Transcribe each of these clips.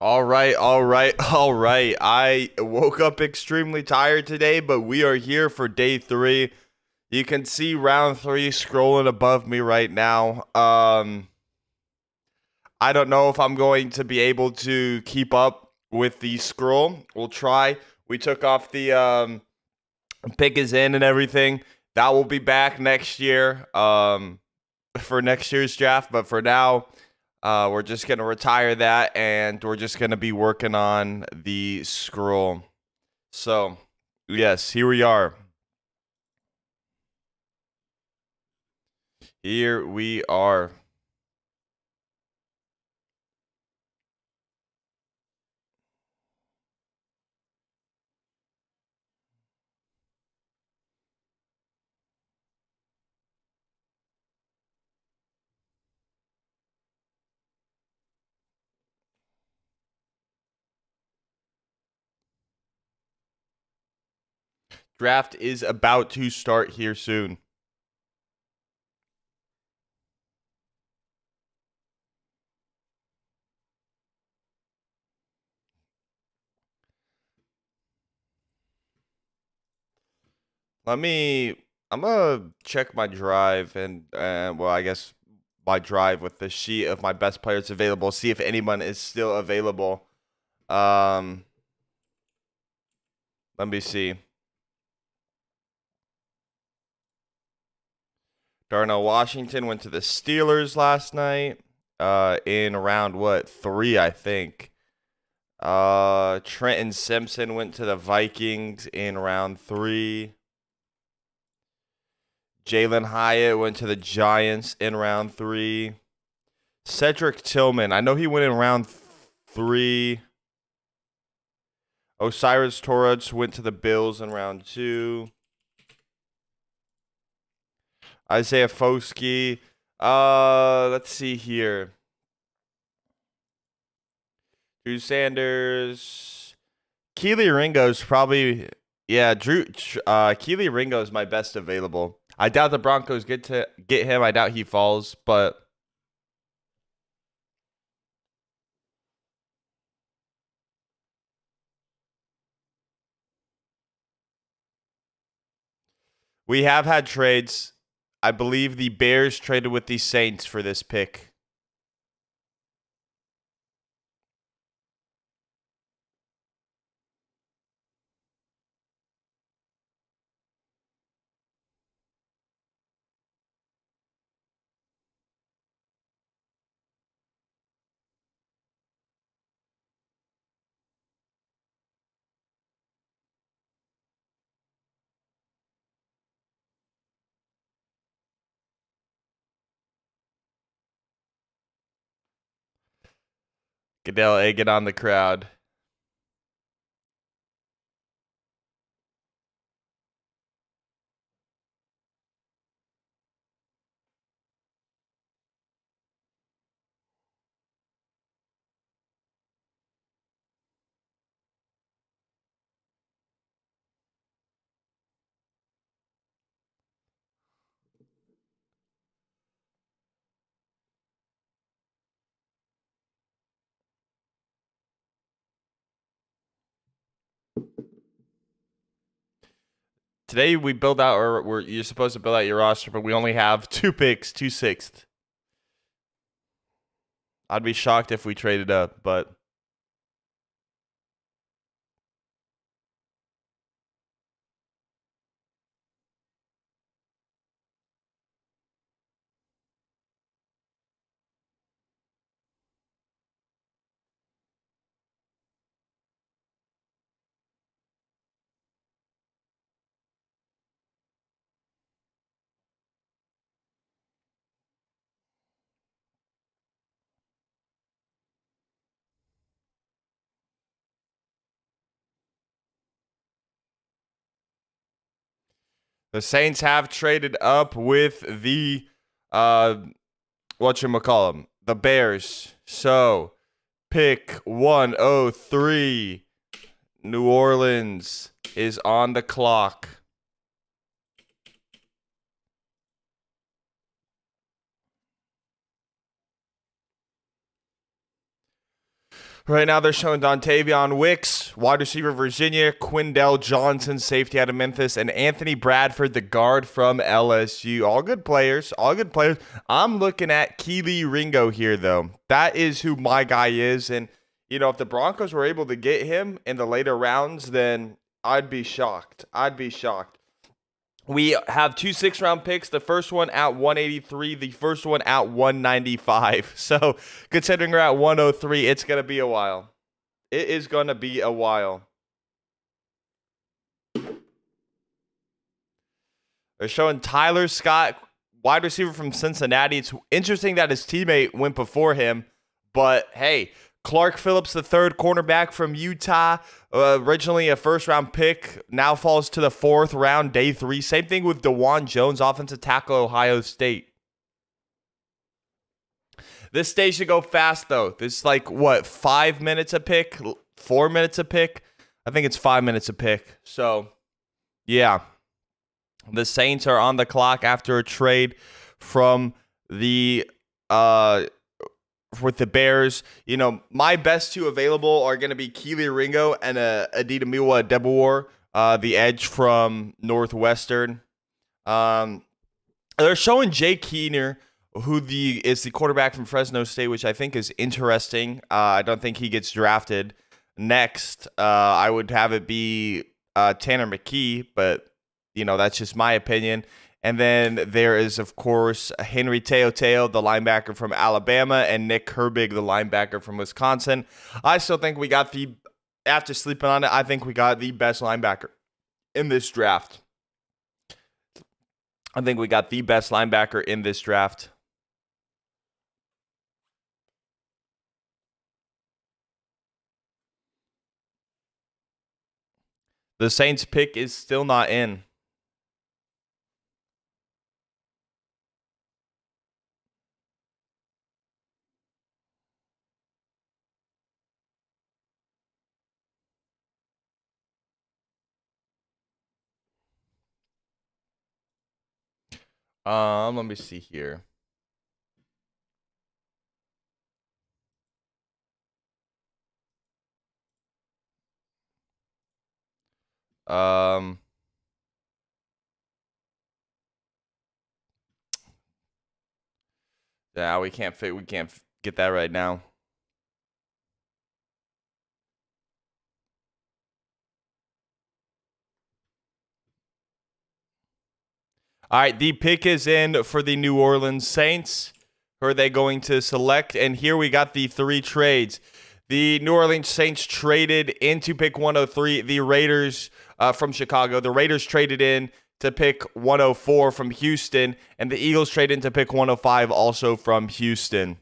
All right, all right, all right. I woke up extremely tired today, but we are here for day three. You can see round three scrolling above me right now. I don't know if I'm going to be able to keep up with the scroll. We'll try. We took off the pick is in and everything. That will be back next year. For next year's draft, but for now, we're just gonna retire that, and we're just gonna be working on the scroll. So, yes, here we are. Here we are. Draft is about to start here soon. Let me. I'm gonna check my drive and well, I guess my drive with the sheet of my best players available. See if anyone is still available. Um, Let me see. Darnell Washington went to the Steelers last night. In round what 3, I think. Trenton Simpson went to the Vikings in round 3. Jalen Hyatt went to the Giants in round 3. Cedric Tillman, I know he went in round 3. Osiris Torres went to the Bills in round 2. Isaiah Foskey. Let's see here. Drew Sanders. Keely Ringo's probably, yeah. Keely Ringo is my best available. I doubt the Broncos get him. I doubt he falls, but we have had trades. I believe the Bears traded with the Saints for this pick. Goodell egging on the crowd. Today we build out, or you're supposed to build out your roster, but we only have 2 picks, 2/6. I'd be shocked if we traded up, but the Saints have traded up with the whatchamacallem, the Bears. So pick 103. New Orleans is on the clock. Right now, they're showing Dontavion Wicks, wide receiver Virginia, Quindell Johnson, safety out of Memphis, and Anthony Bradford, the guard from LSU. All good players. All good players. I'm looking at Keely Ringo here, though. That is who my guy is. And, if the Broncos were able to get him in the later rounds, then I'd be shocked. I'd be shocked. We have 2 6-round picks. The first one at 183, the first one at 195. So, considering we're at 103, it's going to be a while. It is going to be a while. They're showing Tyler Scott, wide receiver from Cincinnati. It's interesting that his teammate went before him, but hey, Clark Phillips, the third cornerback from Utah, originally a first-round pick, now falls to the 4th round, day 3. Same thing with DeJuan Jones, offensive tackle, Ohio State. This day should go fast, though. This is like, 5 minutes a pick? 4 minutes a pick? I think it's 5 minutes a pick. So, yeah. The Saints are on the clock after a trade from the with the Bears. My best 2 available are going to be Keely Ringo and Adetomiwa Adebawore, the edge from Northwestern. They're showing Jake Keener, who is the quarterback from Fresno State, which I think is interesting. I don't think he gets drafted next. I would have it be Tanner McKee, but that's just my opinion. And then there is, of course, Henry Teoteo, the linebacker from Alabama, and Nick Herbig, the linebacker from Wisconsin. I still think we got after sleeping on it, I think we got the best linebacker in this draft. The Saints pick is still not in. Let me see here. Yeah, we can't get that right now. All right, the pick is in for the New Orleans Saints. Who are they going to select? And here we got the 3 trades. The New Orleans Saints traded into pick 103. The Raiders from Chicago. The Raiders traded in to pick 104 from Houston. And the Eagles traded into pick 105 also from Houston.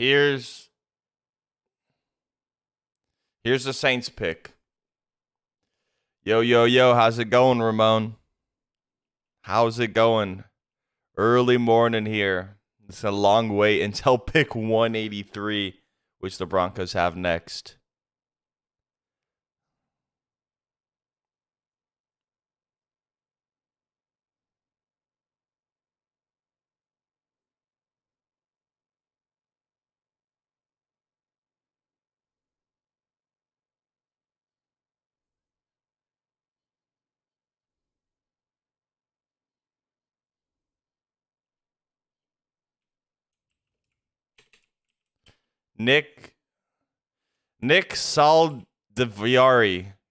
Here's the Saints pick. Yo, yo, yo, how's it going, Ramon? How's it going? Early morning here. It's a long wait until pick 183, which the Broncos have next. Nick Saldivari,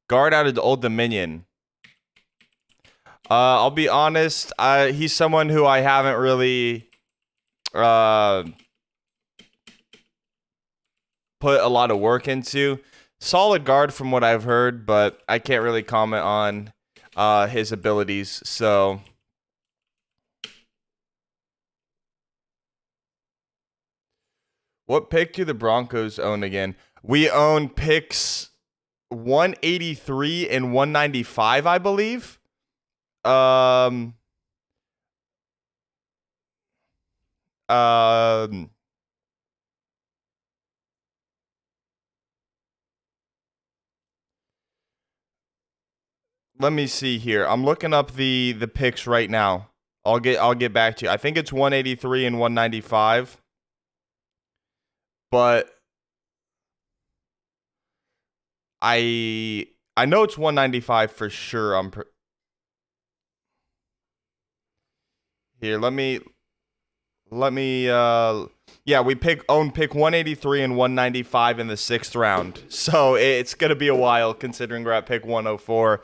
guard out of the Old Dominion. I'll be honest. He's someone who I haven't really put a lot of work into. Solid guard from what I've heard, but I can't really comment on his abilities. So, what pick do the Broncos own again? We own picks 183 and 195, I believe. Um, let me see here. I'm looking up the picks right now. I'll get back to you. I think it's 183 and 195. But I know it's 195 for sure. Here, let me yeah, we own pick 183 and 195 in the 6th round. So it's going to be a while considering we're at pick 104.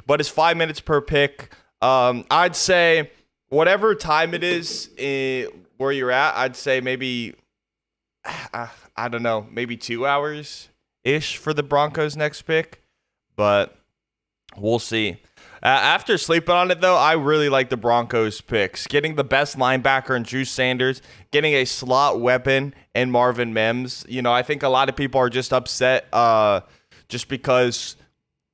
But it's 5 minutes per pick. I'd say whatever time it is where you're at, I'd say maybe I don't know, maybe 2 hours ish for the Broncos next pick, but we'll see. After sleeping on it, though, I really like the Broncos picks. Getting the best linebacker in Drew Sanders, getting a slot weapon in Marvin Mims. You know, I think a lot of people are just upset just because,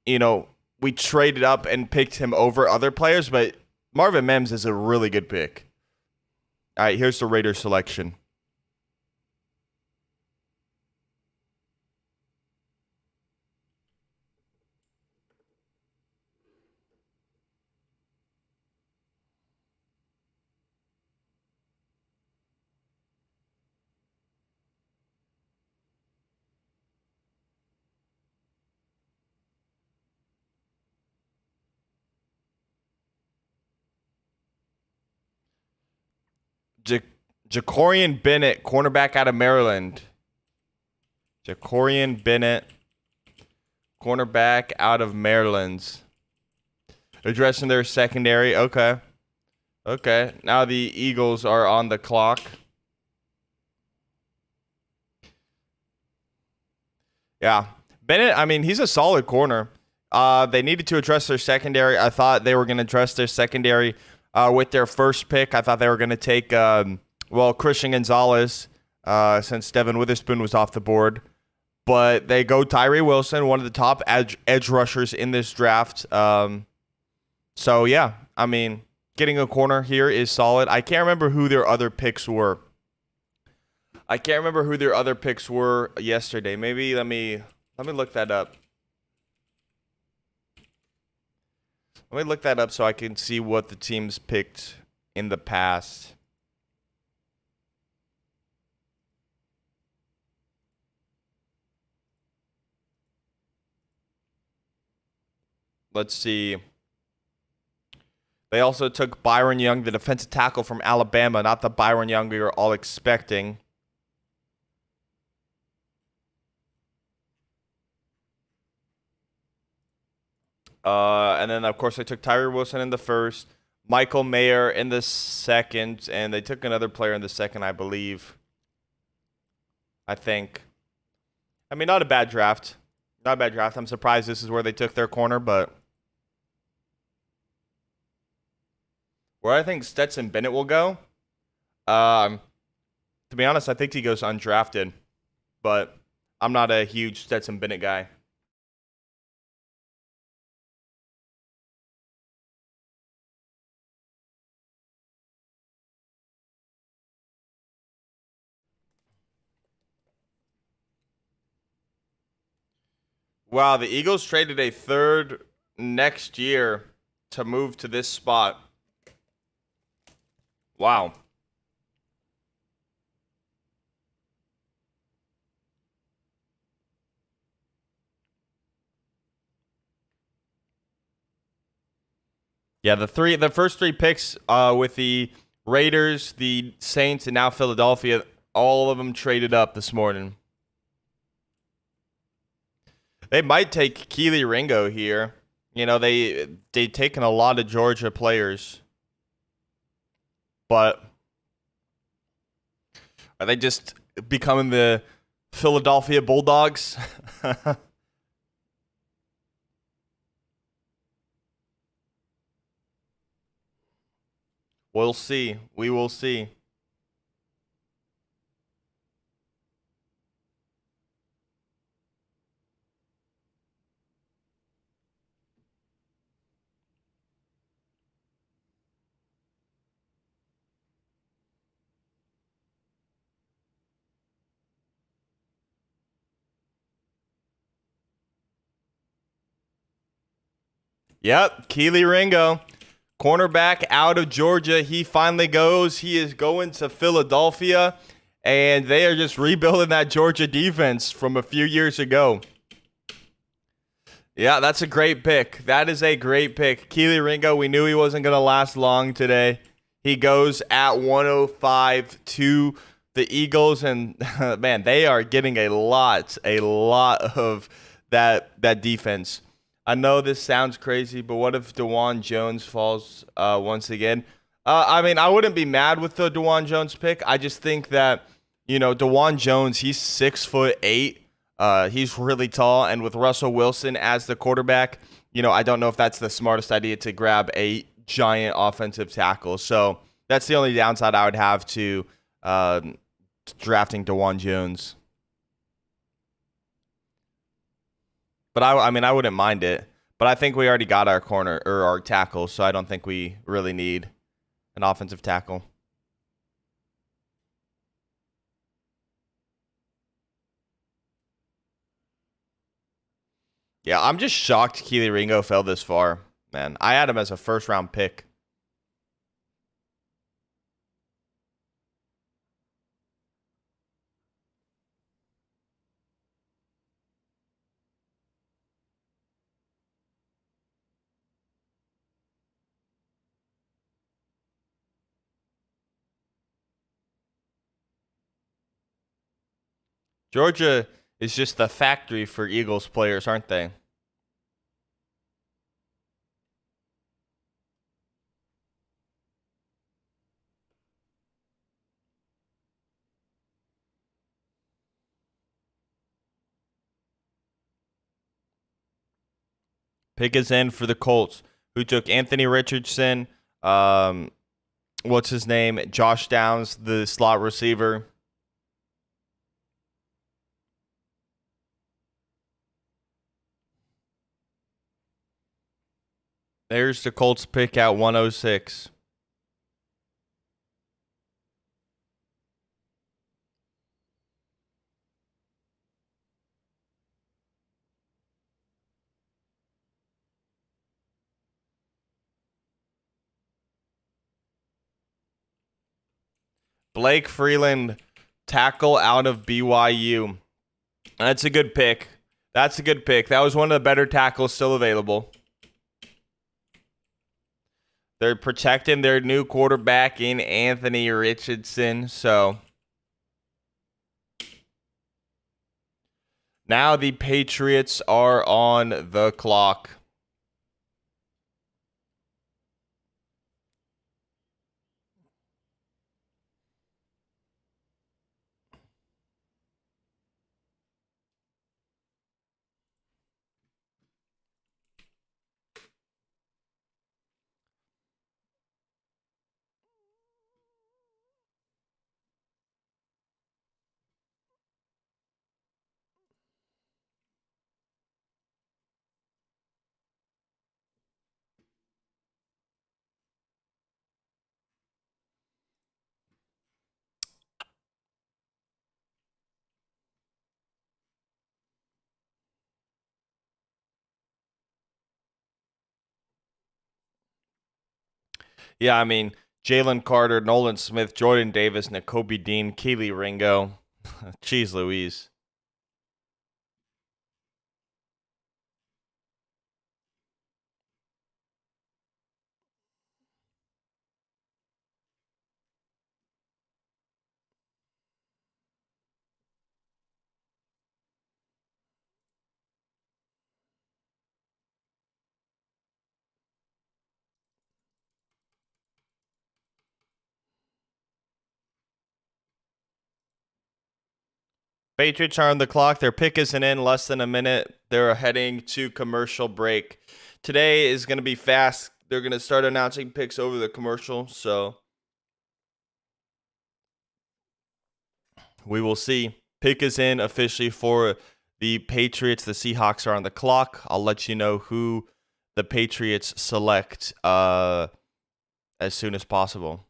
you know, we traded up and picked him over other players, but Marvin Mims is a really good pick. All right, here's the Raiders selection. Jacorian Bennett, cornerback out of Maryland. Jacorian Bennett, cornerback out of Maryland. Addressing their secondary. Okay. Now the Eagles are on the clock. Yeah. Bennett, I mean, he's a solid corner. They needed to address their secondary. I thought they were going to address their secondary with their first pick. I thought they were going to take, Christian Gonzalez, since Devin Witherspoon was off the board. But they go Tyree Wilson, one of the top edge rushers in this draft. So, yeah, I mean, getting a corner here is solid. I can't remember who their other picks were. Yesterday. Maybe let me look that up. Let me look that up so I can see what the teams picked in the past. Let's see. They also took Byron Young, the defensive tackle from Alabama, not the Byron Young we were all expecting. And then, of course, they took Tyree Wilson in the first, Michael Mayer in the second, and they took another player in the second, I believe. I think. I mean, not a bad draft. I'm surprised this is where they took their corner, but where I think Stetson Bennett will go, to be honest, I think he goes undrafted, but I'm not a huge Stetson Bennett guy. Wow, the Eagles traded a third next year to move to this spot. Wow. Yeah, the first three picks with the Raiders, the Saints, and now Philadelphia, all of them traded up this morning. They might take Keely Ringo here. You know, they taken a lot of Georgia players, but are they just becoming the Philadelphia Bulldogs? We'll see. We will see. Yep, Keely Ringo, cornerback out of Georgia. He finally goes. He is going to Philadelphia, and they are just rebuilding that Georgia defense from a few years ago. Yeah, that's a great pick. That is a great pick. Keely Ringo, we knew he wasn't going to last long today. He goes at 105 to the Eagles, and man, they are getting a lot of that defense. I know this sounds crazy, but what if DeJuan Jones falls once again? I mean, I wouldn't be mad with the DeJuan Jones pick. I just think that, DeJuan Jones, he's 6'8". He's really tall, and with Russell Wilson as the quarterback, I don't know if that's the smartest idea to grab a giant offensive tackle. So that's the only downside I would have to drafting DeJuan Jones. But I mean, I wouldn't mind it. But I think we already got our corner or our tackle, so I don't think we really need an offensive tackle. Yeah, I'm just shocked Keely Ringo fell this far, man. I had him as a first round pick. Georgia is just the factory for Eagles players, aren't they? Pick is in for the Colts, who took Anthony Richardson. Um, what's his name? Josh Downs, the slot receiver. There's the Colts pick at 106. Blake Freeland, tackle out of BYU. That's a good pick. That's a good pick. That was one of the better tackles still available. They're protecting their new quarterback in Anthony Richardson. So now the Patriots are on the clock. Yeah, I mean, Jalen Carter, Nolan Smith, Jordan Davis, Nakobe Dean, Keely Ringo. Jeez Louise. Patriots are on the clock. Their pick isn't in less than a minute. They're heading to commercial break. Today is going to be fast. They're going to start announcing picks over the commercial, so we will see. Pick is in officially for the Patriots. The Seahawks are on the clock. I'll let you know who the Patriots select as soon as possible.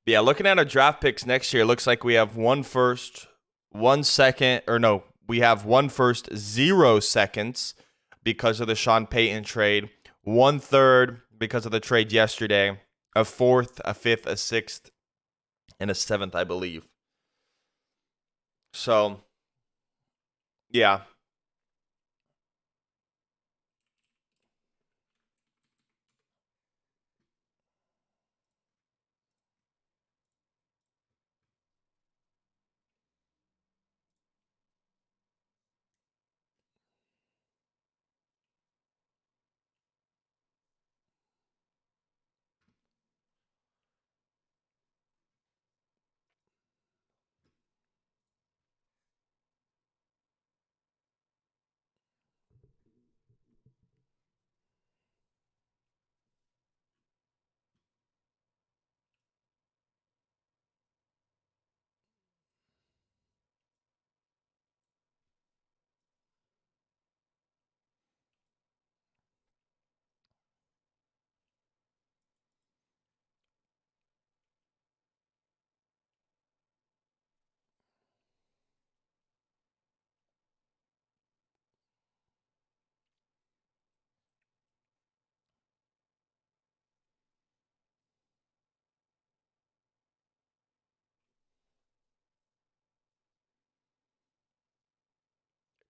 Yeah, looking at our draft picks next year, it looks like we have one first, 1 second, or no, we have one first, 0 seconds because of the Sean Payton trade, 1/3 because of the trade yesterday, a fourth, a fifth, a sixth, and a seventh, I believe. So, yeah.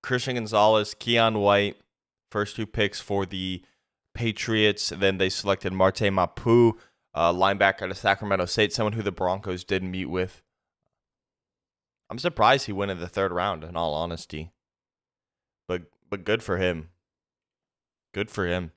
Christian Gonzalez, Keon White, first two picks for the Patriots. Then they selected Marte Mapu, linebacker out of Sacramento State, someone who the Broncos did meet with. I'm surprised he went in the third round, in all honesty. But good for him. Good for him.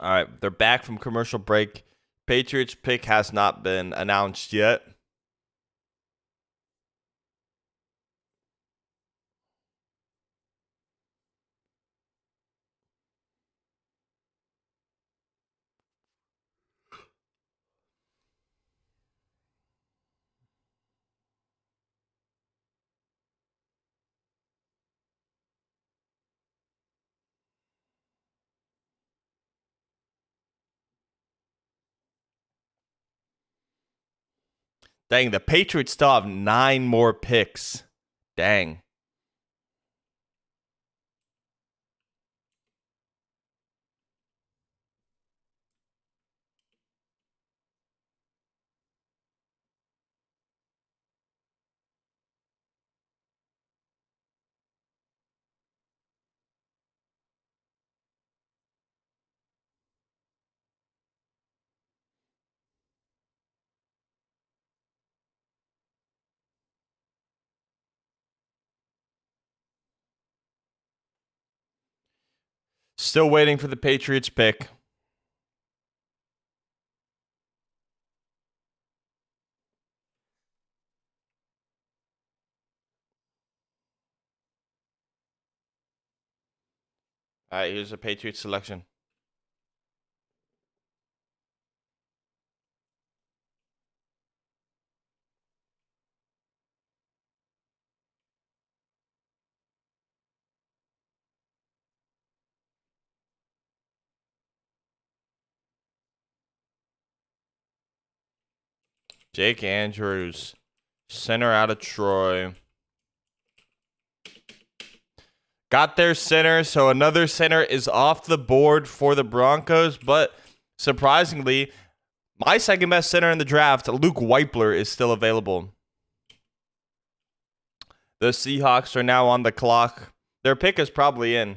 All right, they're back from commercial break. Patriots pick has not been announced yet. Dang, the Patriots still have 9 more picks. Dang. Still waiting for the Patriots pick. All right, here's a Patriots selection. Jake Andrews, center out of Troy. Got their center, so another center is off the board for the Broncos. But surprisingly, my second best center in the draft, Luke Weipler, is still available. The Seahawks are now on the clock. Their pick is probably in.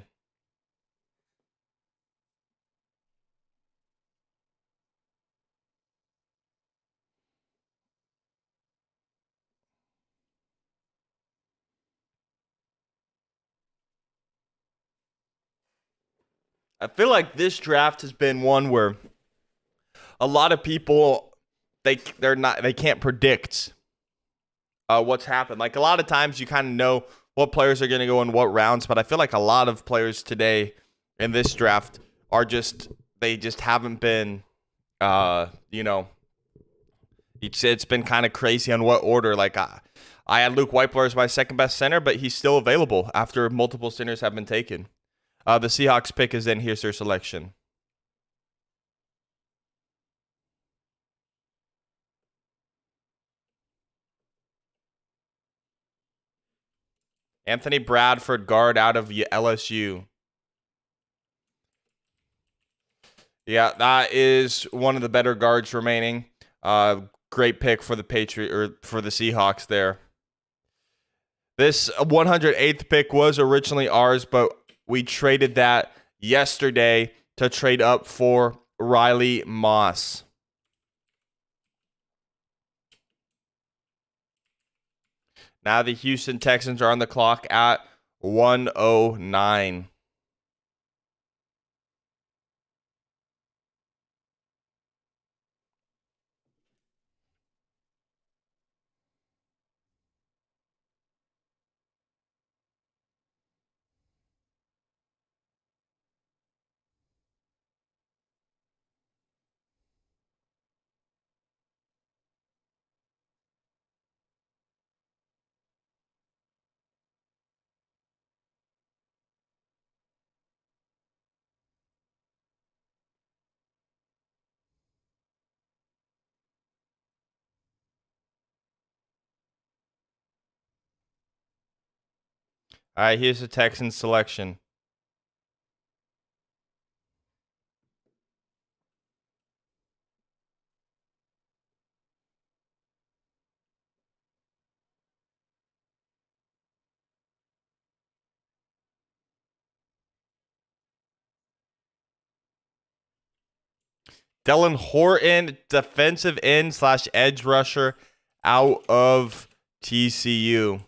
I feel like this draft has been one where a lot of people they can't predict what's happened. Like a lot of times you kind of know what players are going to go in what rounds, but I feel like a lot of players today in this draft are just haven't been it's been kind of crazy on what order. Like I had Luke Weipler as my second best center, but he's still available after multiple centers have been taken. The Seahawks pick is in. Here's their selection. Anthony Bradford, guard out of LSU. Yeah, that is one of the better guards remaining. Great pick for the Seahawks there. This 108th pick was originally ours, but we traded that yesterday to trade up for Riley Moss. Now the Houston Texans are on the clock at 109. All right, here's the Texans selection. Dylan Horton, defensive end / edge rusher out of TCU.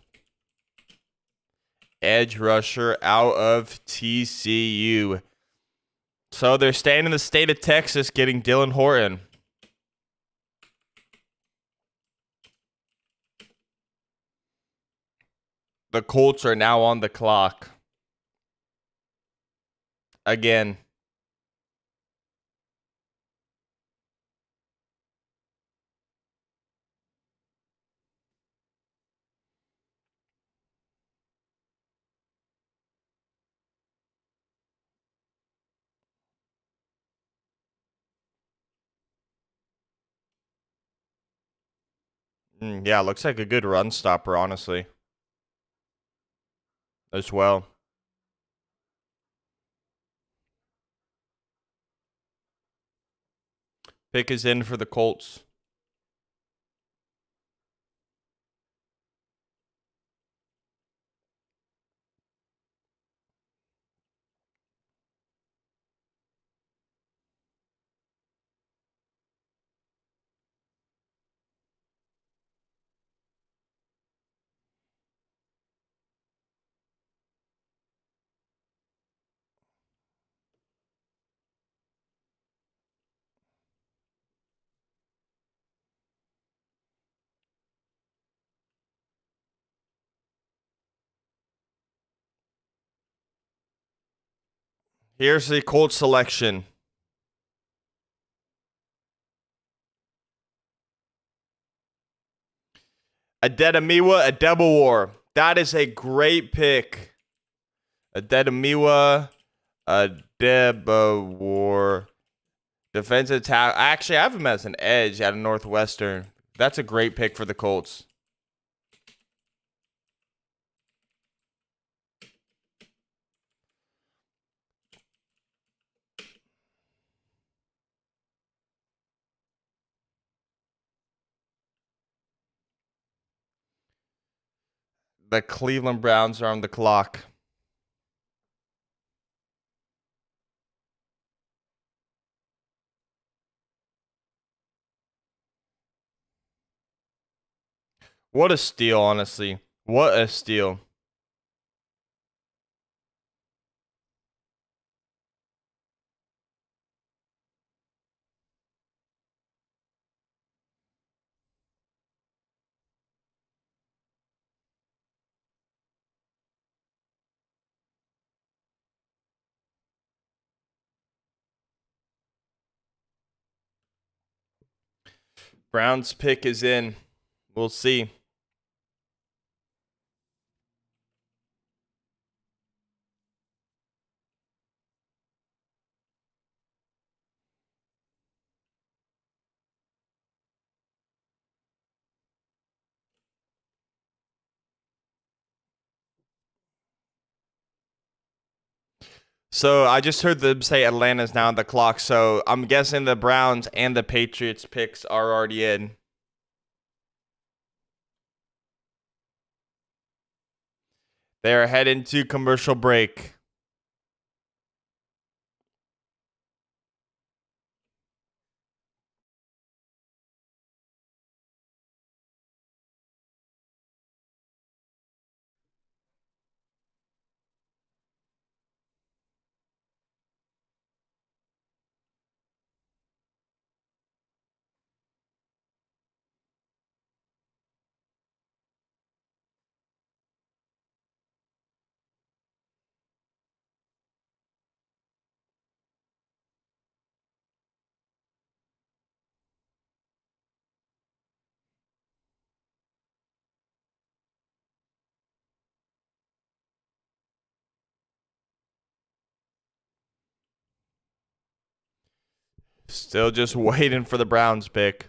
Edge rusher out of TCU. So they're staying in the state of Texas, getting Dylan Horton. The Colts are now on the clock. Again. Yeah, looks like a good run stopper, honestly. As well. Pick is in for the Colts. Here's the Colts selection. Adetomiwa Adebawar. That is a great pick. Adetomiwa Adebawar. Defensive tackle. Actually, I have him as an edge out of Northwestern. That's a great pick for the Colts. The Cleveland Browns are on the clock. What a steal, honestly. What a steal. Browns pick is in. We'll see. So I just heard them say Atlanta's now on the clock. So I'm guessing the Browns and the Patriots picks are already in. They're heading to commercial break. Still just waiting for the Browns pick.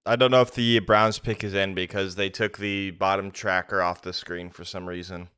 I don't know if the Browns pick is in because they took the bottom tracker off the screen for some reason.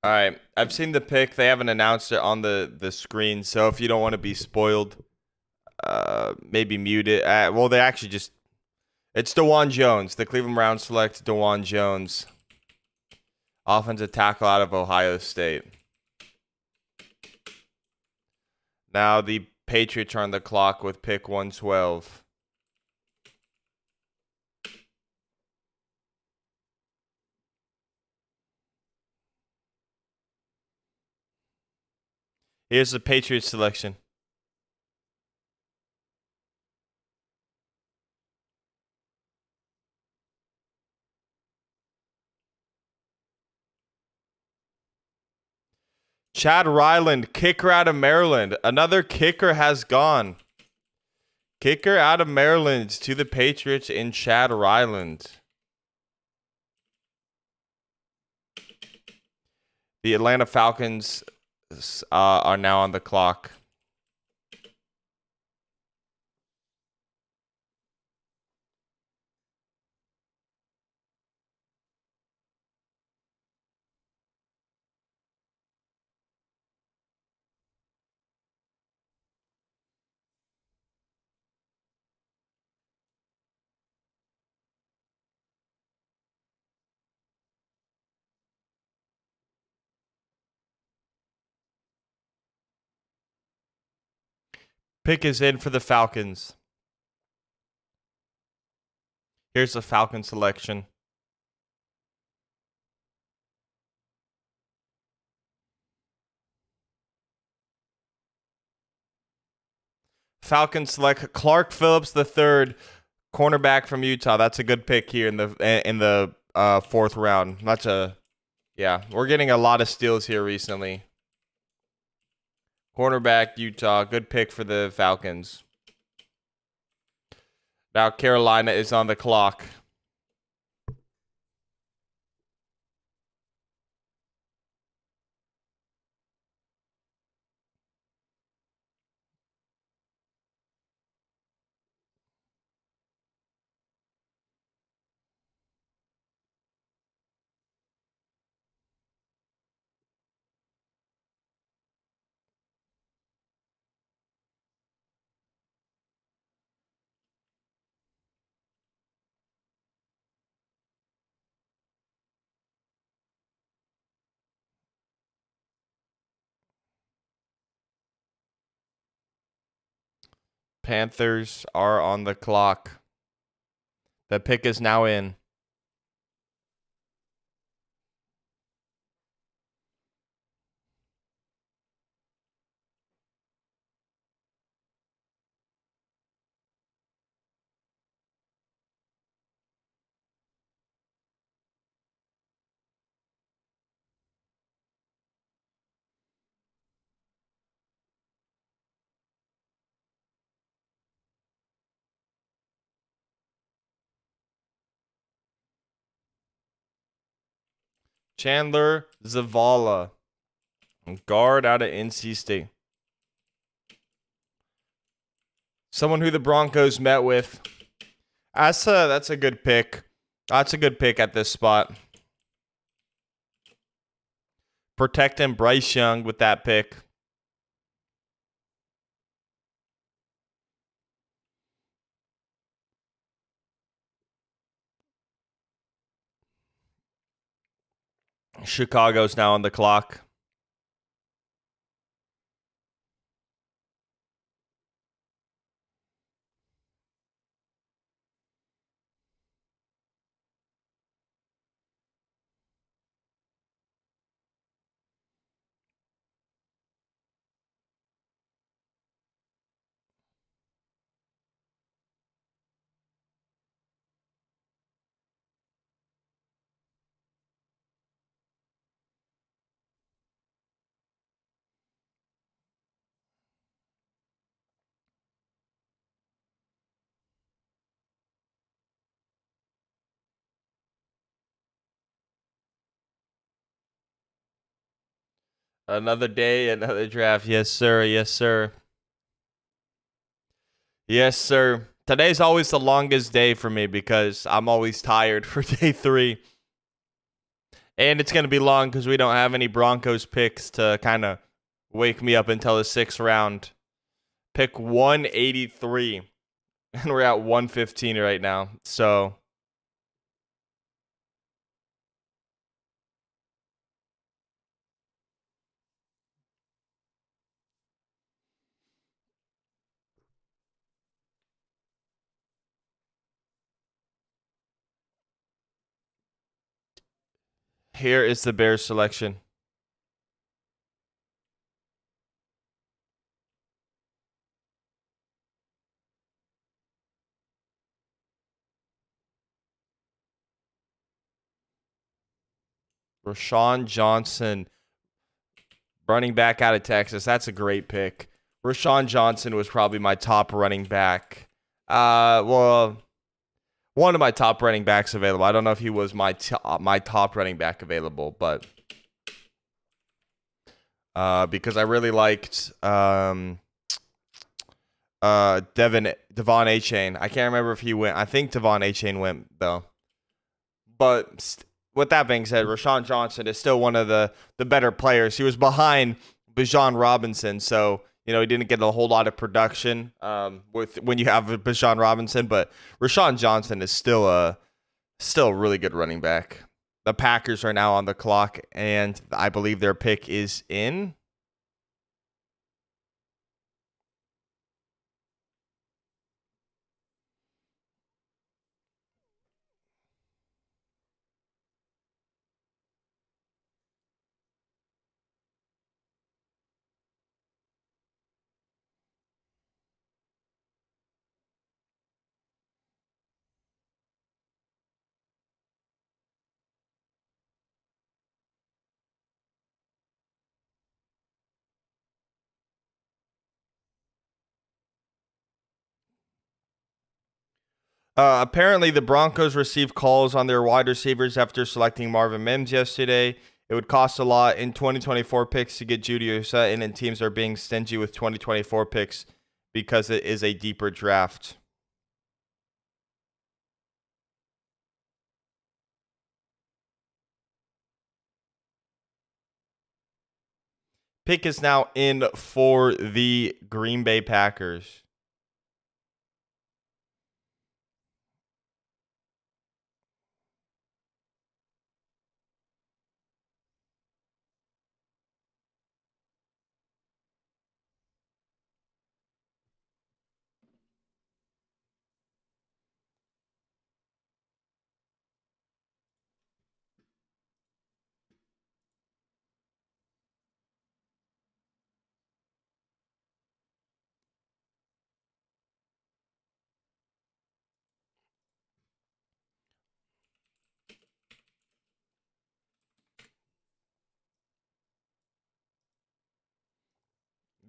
All right, I've seen the pick. They haven't announced it on the screen, so if you don't want to be spoiled, maybe mute it. Well, they actually just it's DeJuan Jones. The Cleveland Browns select DeJuan Jones. Offensive tackle out of Ohio State. Now the Patriots are on the clock with pick 112. Here's the Patriots selection. Chad Ryland, kicker out of Maryland. Another kicker has gone. Kicker out of Maryland to the Patriots in Chad Ryland. The Atlanta Falcons are now on the clock. Pick is in for the Falcons. Here's the Falcon selection. Falcons select Clark Phillips III, cornerback from Utah. That's a good pick here in the fourth round. We're getting a lot of steals here recently. Cornerback, Utah. Good pick for the Falcons. Now Carolina is on the clock. Panthers are on the clock. The pick is now in. Chandler Zavala, guard out of NC State. Someone who the Broncos met with. That's a good pick. That's a good pick at this spot. Protecting Bryce Young with that pick. Chicago's now on the clock. Another day, another draft. Yes, sir. Yes, sir. Yes, sir. Today's always the longest day for me because I'm always tired for day 3. And it's going to be long because we don't have any Broncos picks to kind of wake me up until the 6th round. Pick 183. And we're at 115 right now. So Here is the Bears selection. Rashawn Johnson, running back out of Texas. That's a great pick. Rashawn Johnson was probably my top running back. Well, one of my top running backs available. I don't know if he was my top running back available, but because I really liked Devon Achane. I can't remember if he went. I think Devon Achane went though. But with that being said, Rashawn Johnson is still one of the better players. He was behind Bijan Robinson, so he didn't get a whole lot of production with when you have Bijan Robinson. But Rashawn Johnson is still a really good running back. The Packers are now on the clock, and I believe their pick is in. Apparently, the Broncos received calls on their wide receivers after selecting Marvin Mims yesterday. It would cost a lot in 2024 picks to get Judy Sutton, and teams are being stingy with 2024 picks because it is a deeper draft. Pick is now in for the Green Bay Packers.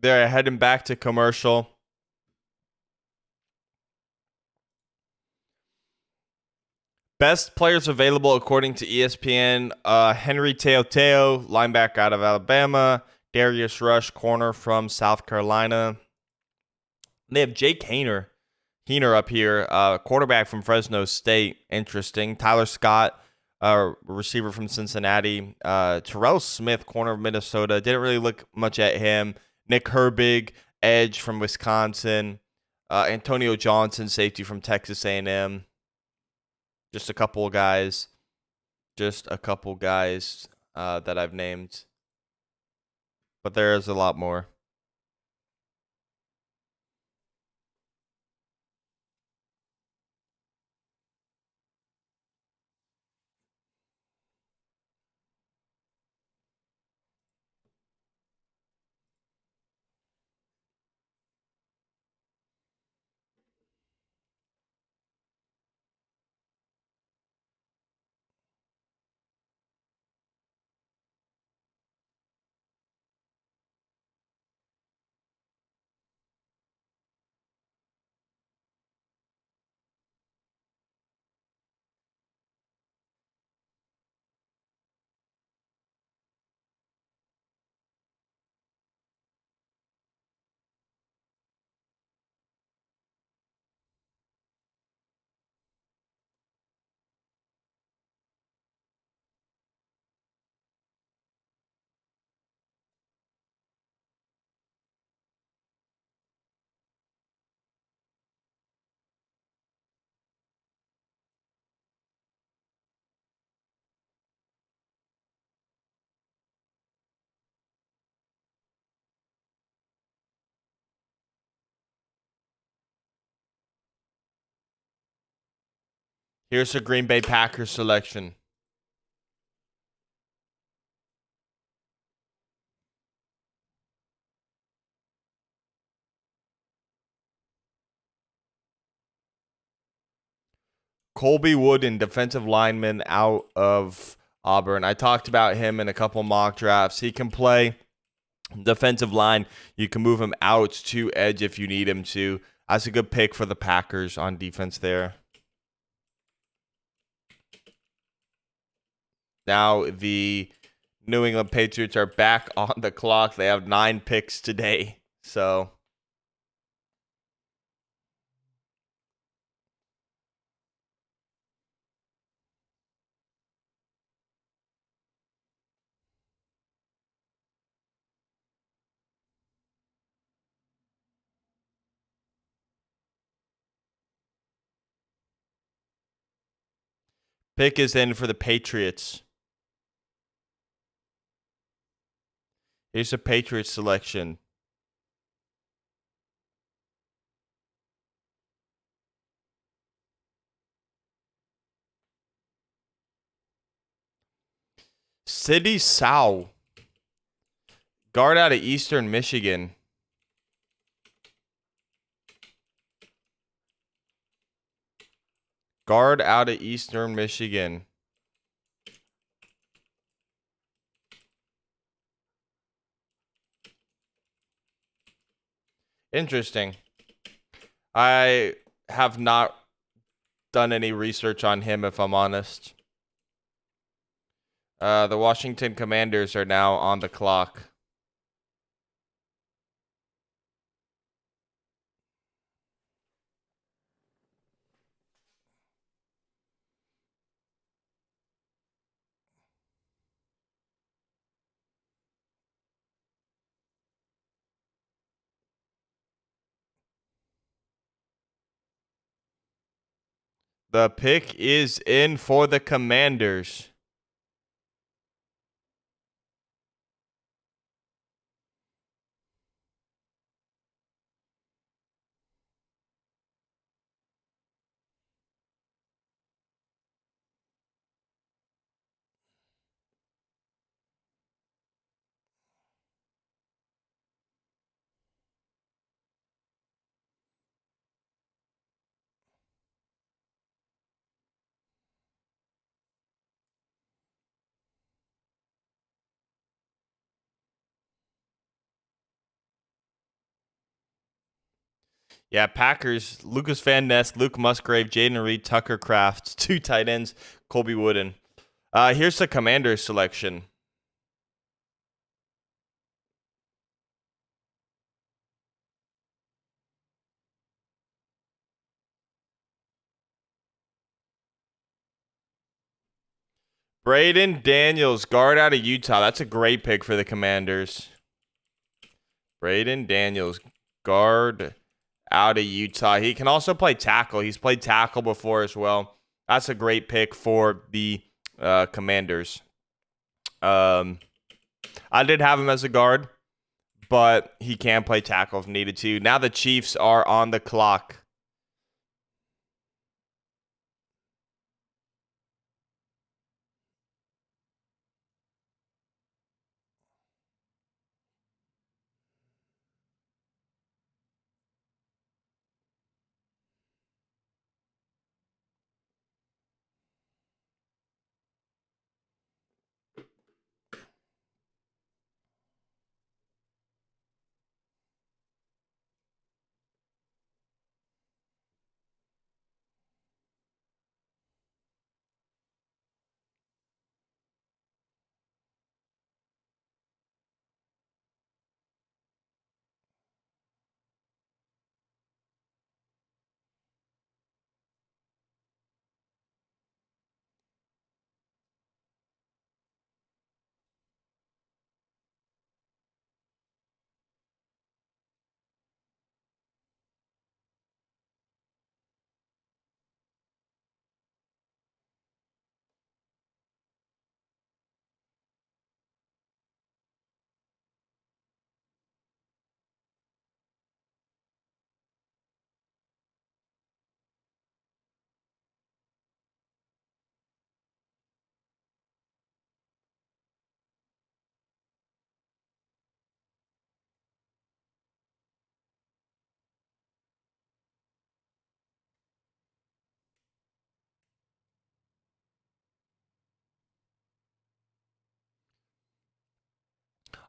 They're heading back to commercial. Best players available according to ESPN: Henry Teoteo, linebacker out of Alabama; Darius Rush, corner from South Carolina. They have Jake Haener up here, quarterback from Fresno State. Interesting. Tyler Scott, receiver from Cincinnati. Terrell Smith, corner of Minnesota. Didn't really look much at him. Nick Herbig, edge from Wisconsin. Antonio Johnson, safety from Texas A&M. Just a couple of guys. That I've named. But there is a lot more. Here's the Green Bay Packers selection. Colby Wooden, defensive lineman out of Auburn. I talked about him in a couple mock drafts. He can play defensive line. You can move him out to edge if you need him to. That's a good pick for the Packers on defense there. Now the New England Patriots are back on the clock. They have 9 picks today. So pick is in for the Patriots. Here's a Patriots selection. Sidney Sow, guard out of Eastern Michigan. Guard out of Eastern Michigan. Interesting. I have not done any research on him, if I'm honest. The Washington Commanders are now on the clock. The pick is in for the Commanders. Yeah, Packers, Lucas Van Ness, Luke Musgrave, Jaden Reed, Tucker Kraft, 2 tight ends, Colby Wooden. Here's the Commanders selection. Braden Daniels, guard out of Utah. That's a great pick for the Commanders. Braden Daniels, guard out of Utah. He can also play tackle. He's played tackle before as well. That's a great pick for the Commanders. I did have him as a guard, but he can play tackle if needed to. Now the Chiefs are on the clock.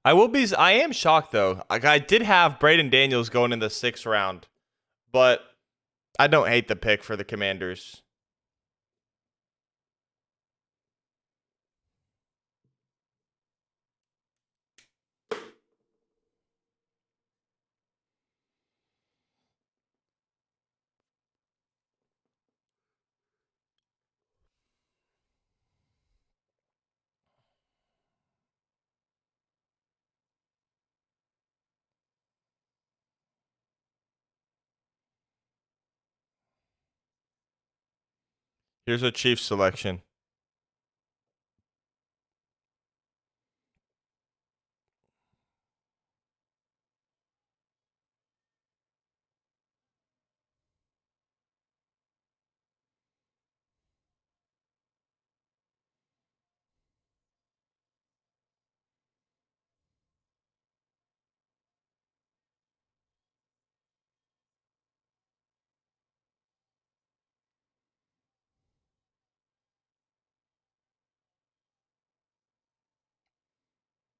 I am shocked though. Like I did have Braden Daniels going in the 6th round, but I don't hate the pick for the Commanders. Here's a Chiefs selection.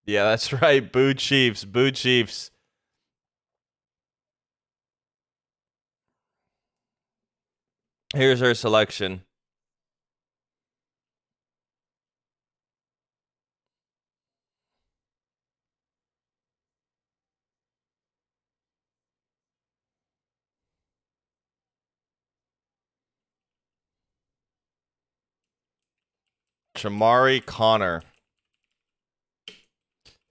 Yeah, that's right. Boo Chiefs. Boo Chiefs. Here's her selection. Chamari Connor.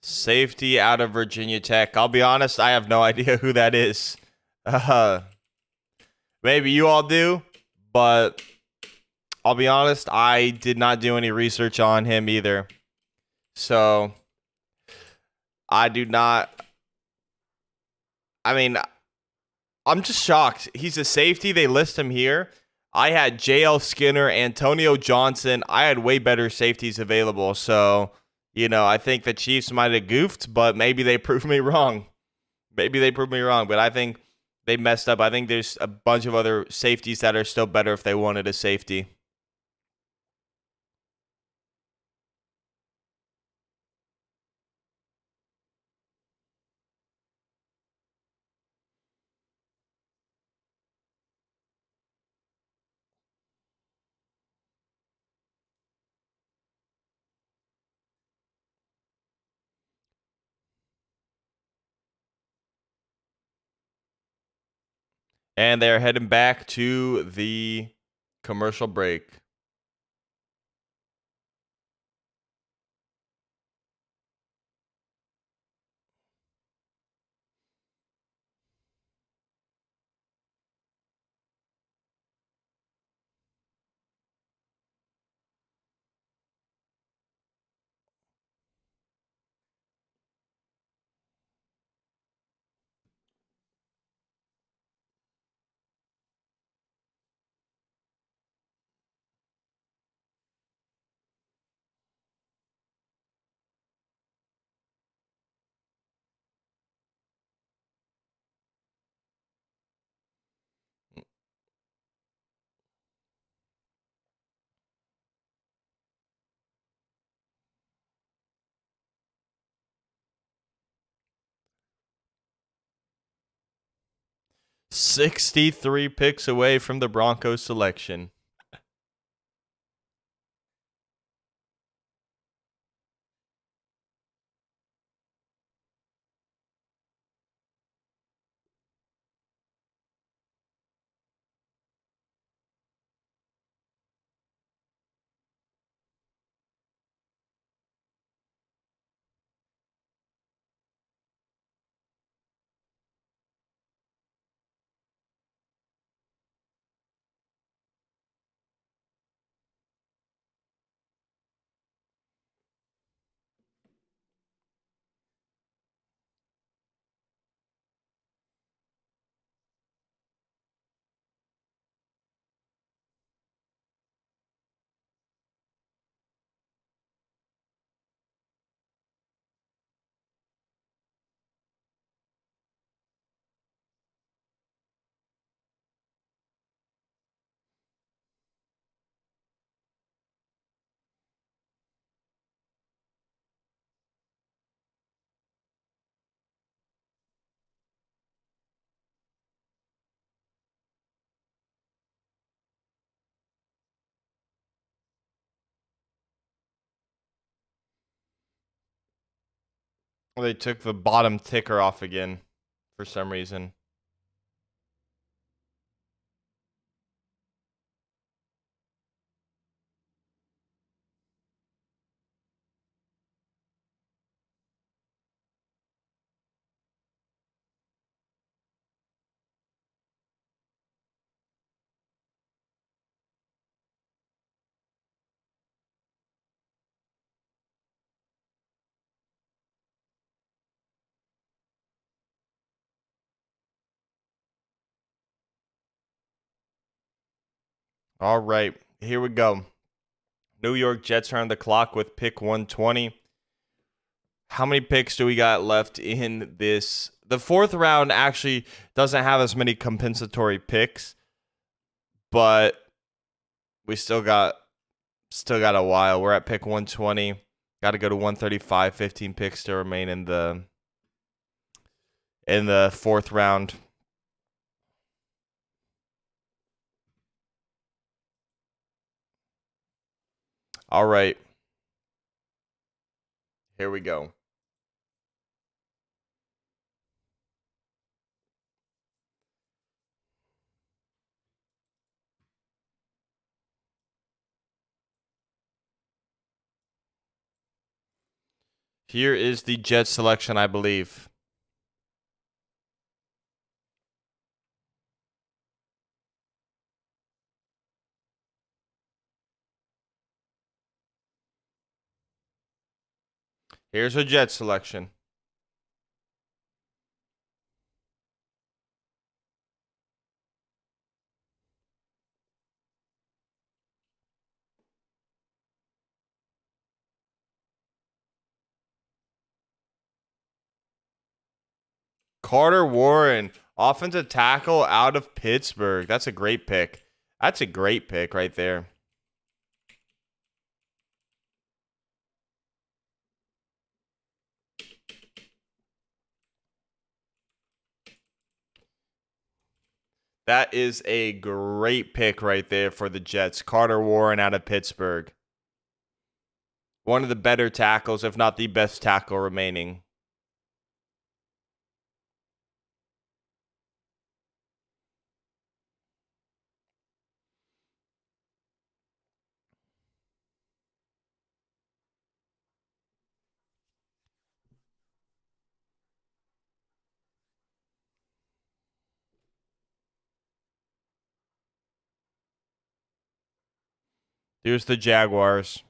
Safety out of Virginia Tech. I'll be honest, I have no idea who that is. Uh, maybe you all do, but I'll be honest, I did not do any research on him either. So I do not. I mean, I'm just shocked. He's a safety. They list him here. I had JL Skinner, Antonio Johnson. I had way better safeties available. So, I think the Chiefs might have goofed, but maybe they proved me wrong. Maybe they proved me wrong, but I think they messed up. I think there's a bunch of other safeties that are still better if they wanted a safety. And they're heading back to the commercial break. $63 picks away from the Broncos selection. They took the bottom ticker off again for some reason. All right, here we go. New York Jets are on the clock with pick 120. How many picks do we got left in this? The fourth round actually doesn't have as many compensatory picks, but we still got a while. We're at pick 120. Got to go to 135. 15 picks to remain in the fourth round. All right. Here we go. Here is the Jets selection, I believe. Here's a Jets selection. Carter Warren, offensive tackle out of Pittsburgh. That's a great pick. That's a great pick right there. That is a great pick right there for the Jets. Carter Warren out of Pittsburgh. One of the better tackles, if not the best tackle remaining. Here's the Jaguars.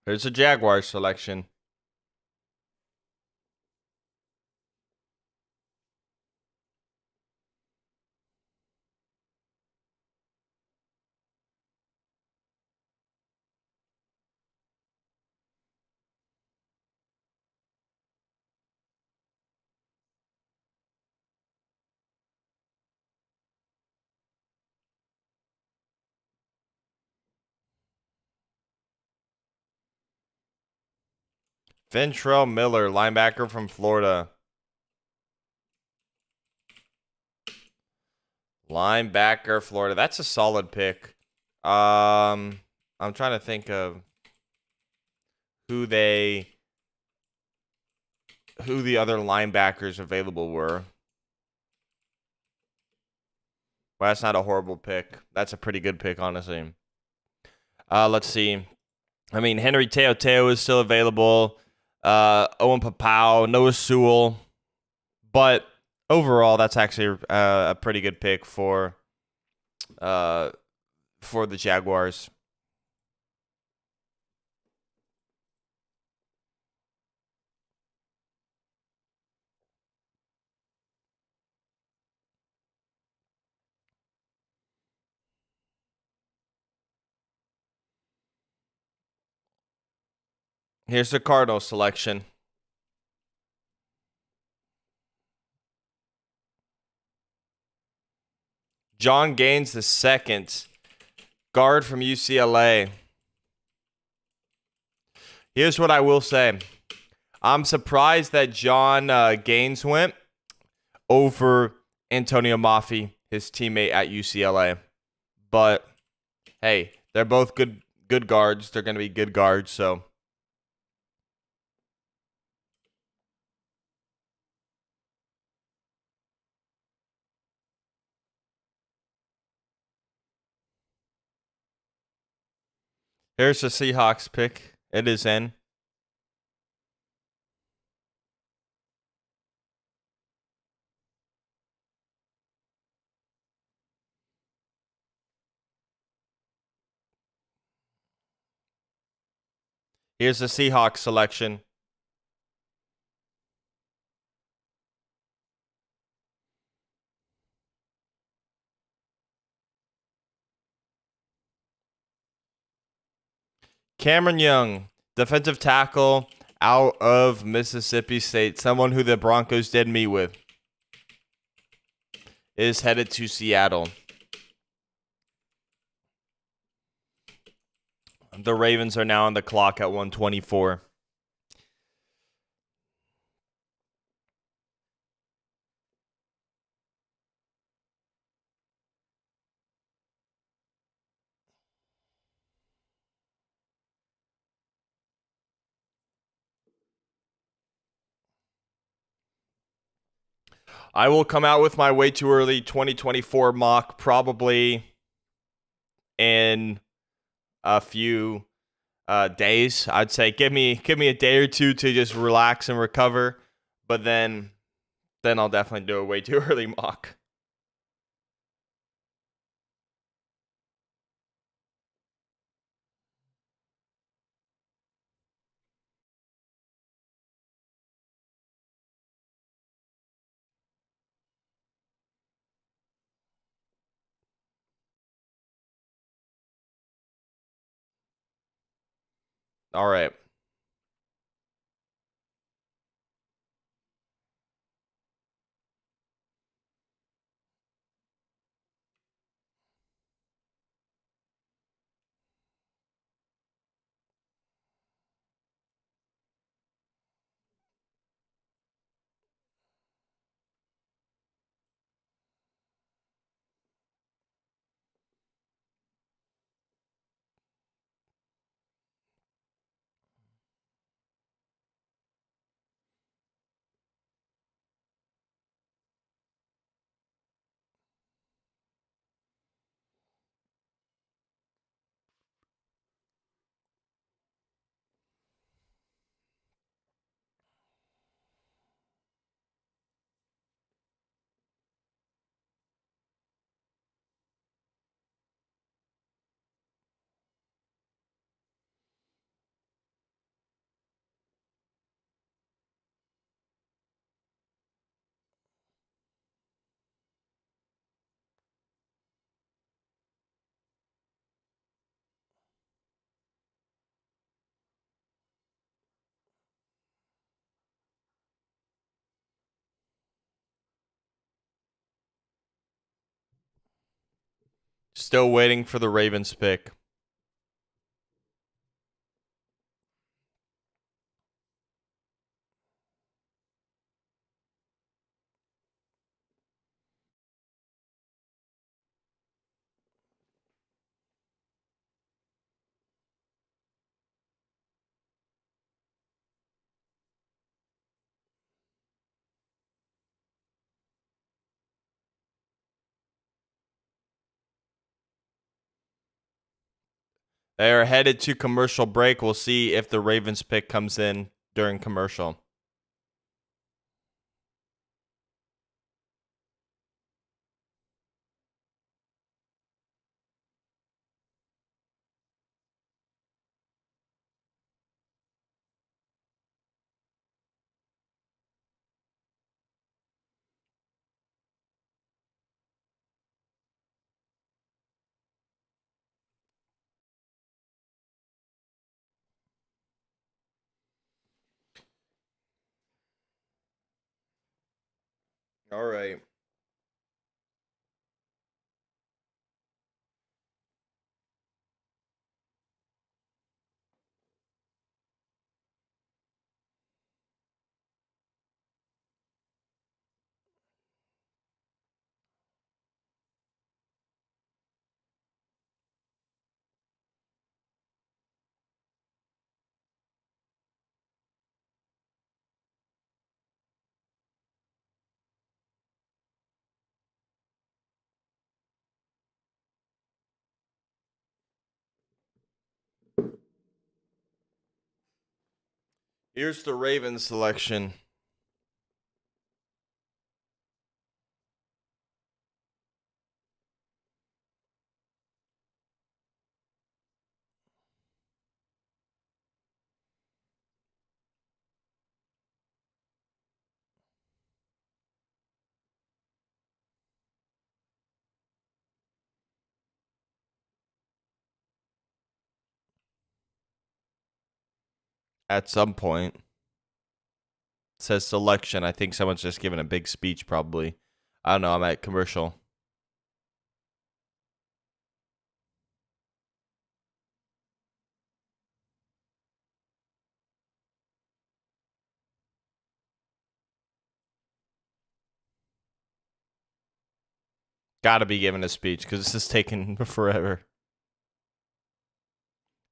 Here's the Jaguars selection. Ventrell Miller, linebacker from Florida. Linebacker, Florida. That's a solid pick. I'm trying to think of who the other linebackers available were. Well, that's not a horrible pick. That's a pretty good pick, honestly. Let's see. I mean, Henry Teoteo is still available. Owen Papao, Noah Sewell. But overall, that's actually a pretty good pick for the Jaguars. Here's the Cardinals selection. John Gaines the second, guard from UCLA. Here's what I will say. I'm surprised that John Gaines went over Antonio Mafi, his teammate at UCLA. But hey, they're both good guards. They're going to be good guards, so here's the Seahawks pick. It is in. Here's the Seahawks selection. Cameron Young, defensive tackle out of Mississippi State, someone who the Broncos did meet with, is headed to Seattle. The Ravens are now on the clock at 124. I will come out with my way too early 2024 mock probably in a few days. I'd say give me a day or two to just relax and recover, but then I'll definitely do a way too early mock. All right. Still waiting for the Ravens pick. They are headed to commercial break. We'll see if the Ravens pick comes in during commercial. All right. Here's the Ravens selection. At some point, it says selection. I think someone's just giving a big speech, probably. I don't know. I'm at commercial. Gotta be giving a speech because this is taking forever.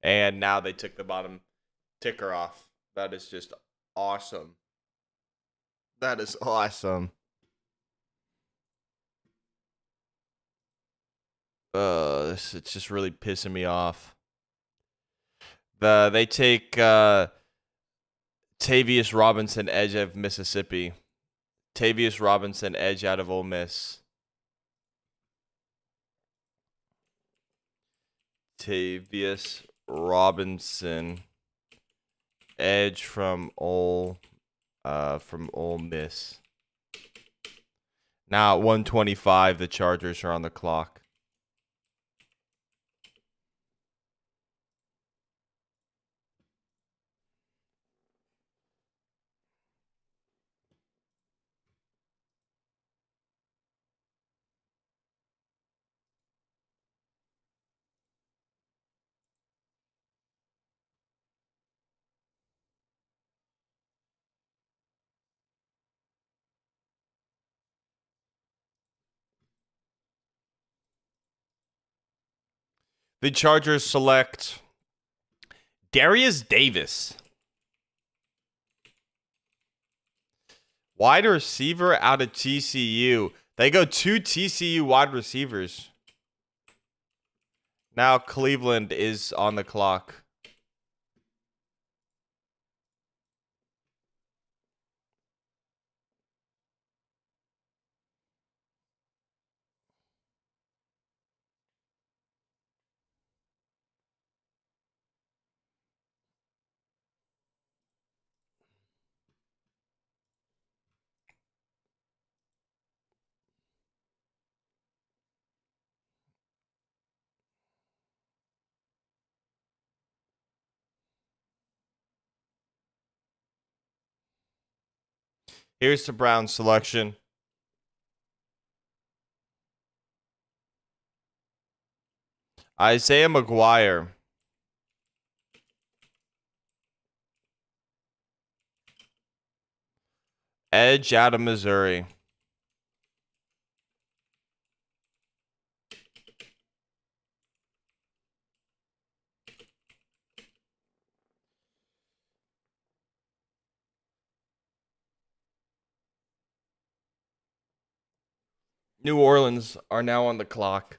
And now they took the bottom ticker off. That is just awesome. That is awesome. It's just really pissing me off. They take Tavius Robinson, edge of Mississippi. Tavius Robinson, edge out of Ole Miss. Tavius Robinson, edge from Ole Miss. Now at 125, the Chargers are on the clock. The Chargers select Darius Davis, wide receiver out of TCU. They go 2 TCU wide receivers. Now Cleveland is on the clock. Here's the Browns selection. Isaiah McGuire. Edge out of Missouri. New Orleans are now on the clock.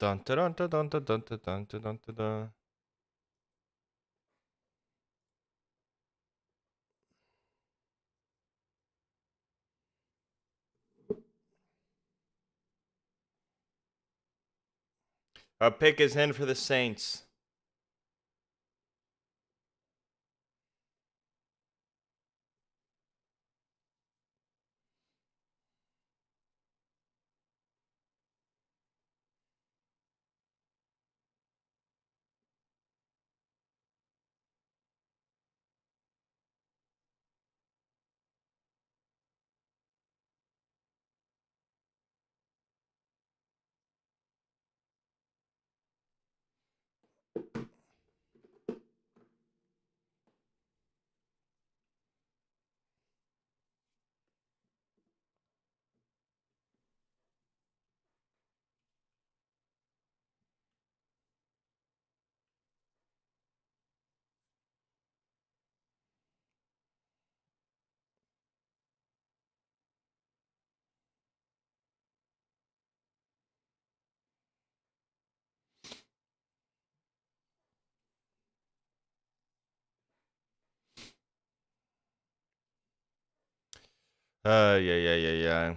Dun, dun, dun, dun, dun, dun, dun, dun, dun, dun, dun. A pick is in for the Saints. Yeah.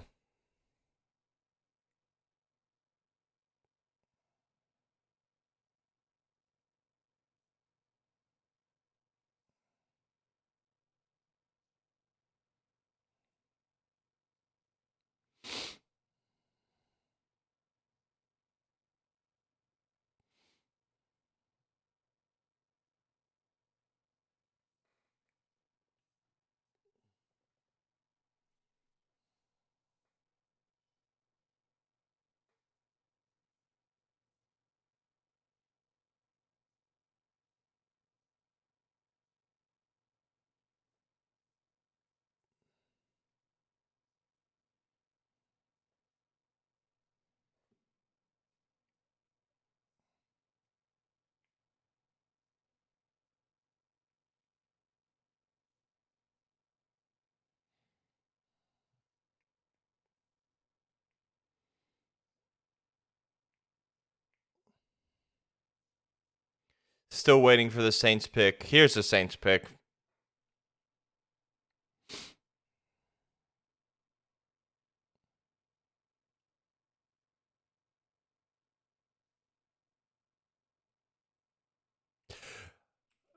Still waiting for the Saints pick. Here's the Saints pick.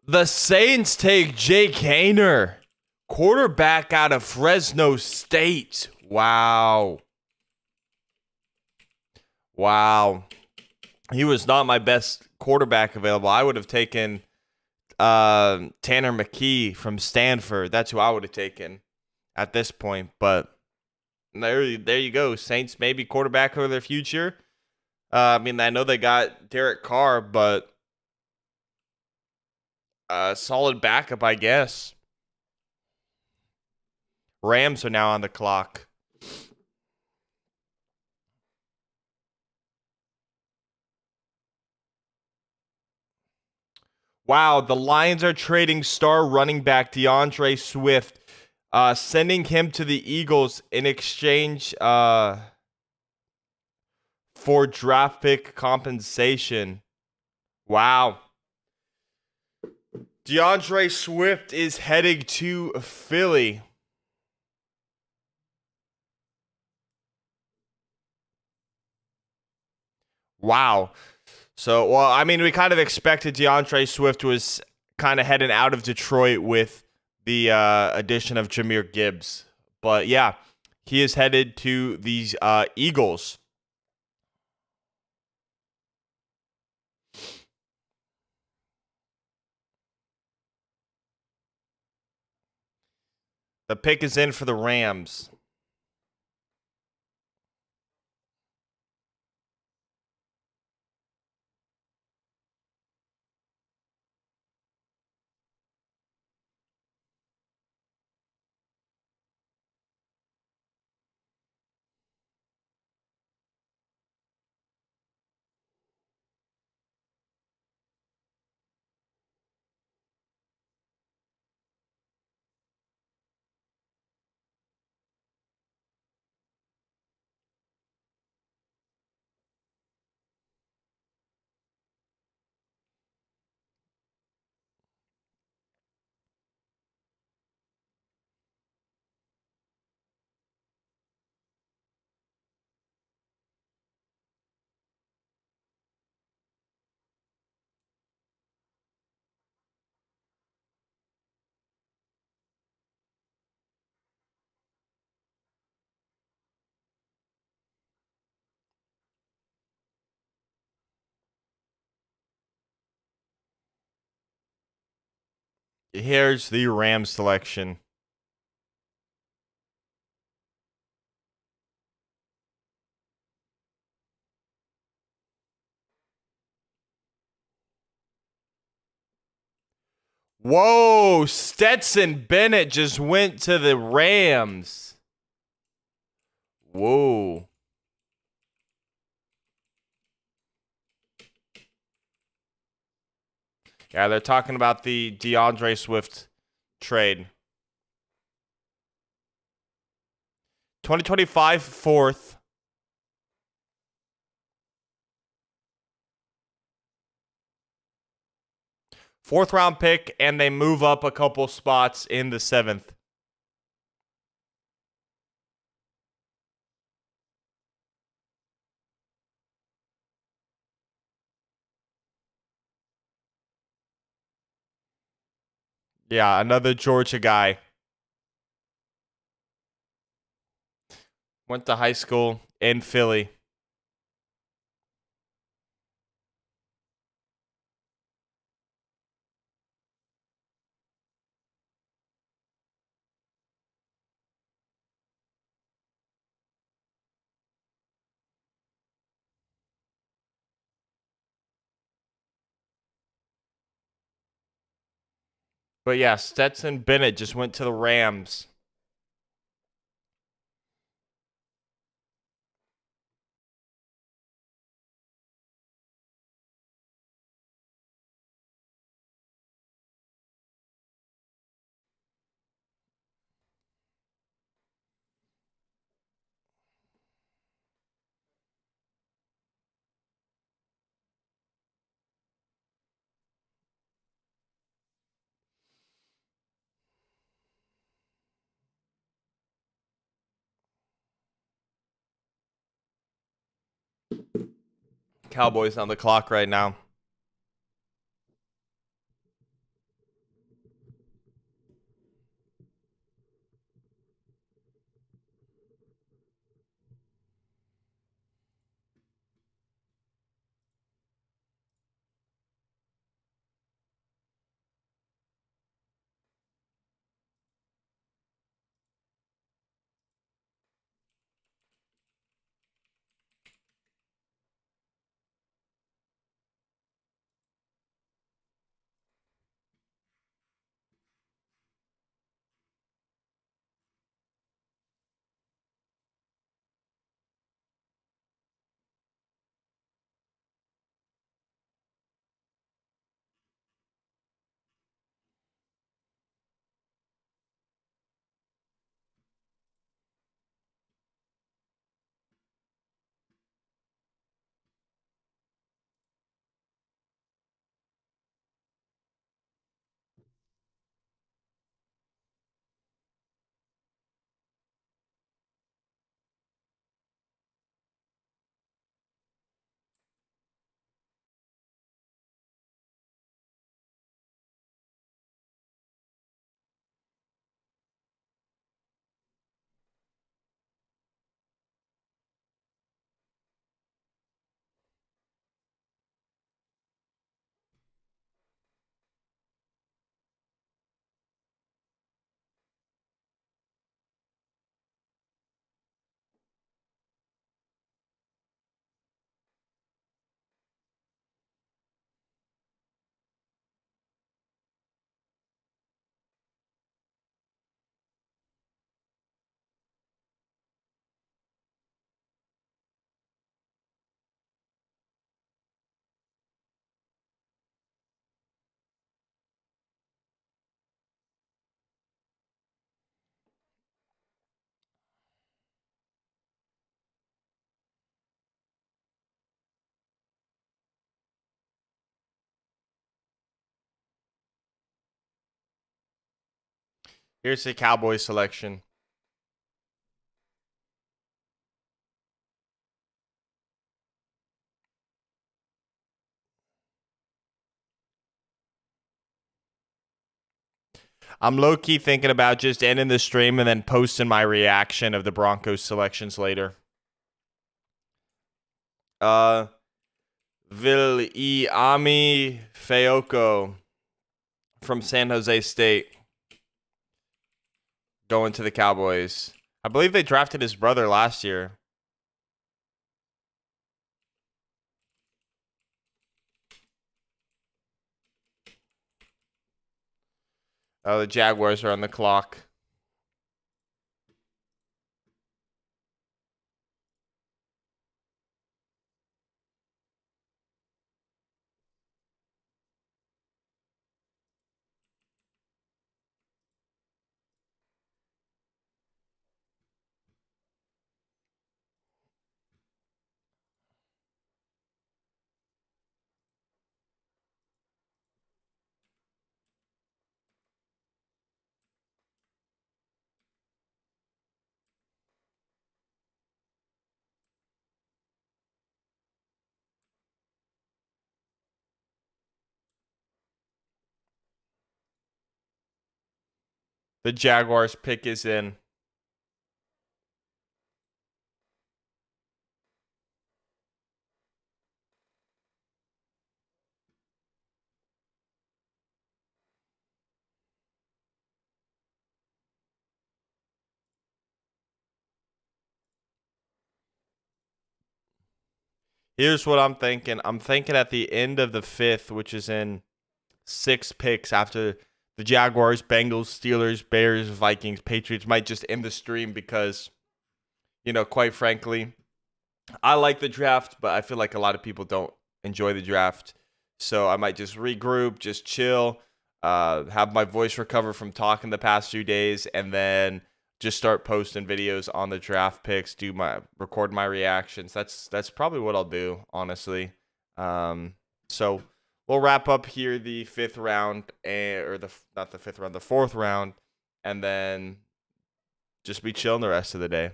The Saints take Jake Haener, quarterback out of Fresno State. Wow. He was not my best quarterback available. I would have taken Tanner McKee from Stanford. That's who I would have taken at this point. But there you go. Saints maybe quarterback of their future. I mean, I know they got Derek Carr, but solid backup, I guess. Rams are now on the clock. Wow, the Lions are trading star running back DeAndre Swift, sending him to the Eagles in exchange for draft pick compensation. Wow. DeAndre Swift is heading to Philly. Wow. So, well, I mean, we kind of expected DeAndre Swift was kind of heading out of Detroit with the addition of Jahmyr Gibbs. But yeah, he is headed to these Eagles. The pick is in for the Rams. Here's the Rams selection. Whoa, Stetson Bennett just went to the Rams. Whoa. Yeah, they're talking about the DeAndre Swift trade. 2025 fourth. Fourth round pick, and they move up a couple spots in the seventh. Yeah, another Georgia guy. Went to high school in Philly. But yeah, Stetson Bennett just went to the Rams. Cowboys on the clock right now. Here's the Cowboys selection. I'm low key thinking about just ending the stream and then posting my reaction of the Broncos selections later. Viliami Feoko from San Jose State going to the Cowboys. I believe they drafted his brother last year. Oh, the Jaguars are on the clock. The Jaguars pick is in. Here's what I'm thinking. I'm thinking at the end of the 5th, which is in 6 picks after the Jaguars, Bengals, Steelers, Bears, Vikings, Patriots might just end the stream because, quite frankly, I like the draft, but I feel like a lot of people don't enjoy the draft. So I might just regroup, just chill, have my voice recover from talking the past few days, and then just start posting videos on the draft picks, record my reactions. That's probably what I'll do, honestly. So we'll wrap up here the 5th round, or not the 5th round, the 4th round, and then just be chilling the rest of the day.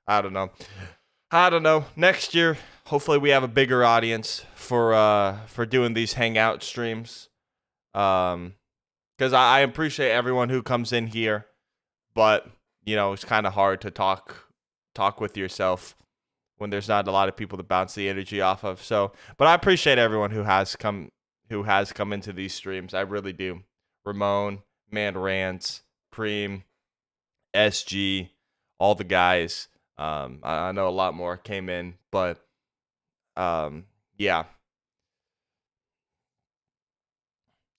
I don't know. Next year, hopefully, we have a bigger audience for doing these hangout streams. Because I appreciate everyone who comes in here, but it's kind of hard to talk with yourself when there's not a lot of people to bounce the energy off of. So, but I appreciate everyone who has come into these streams. I really do. Ramon, Man Rants, Preem, SG, all the guys. I know a lot more came in, but yeah.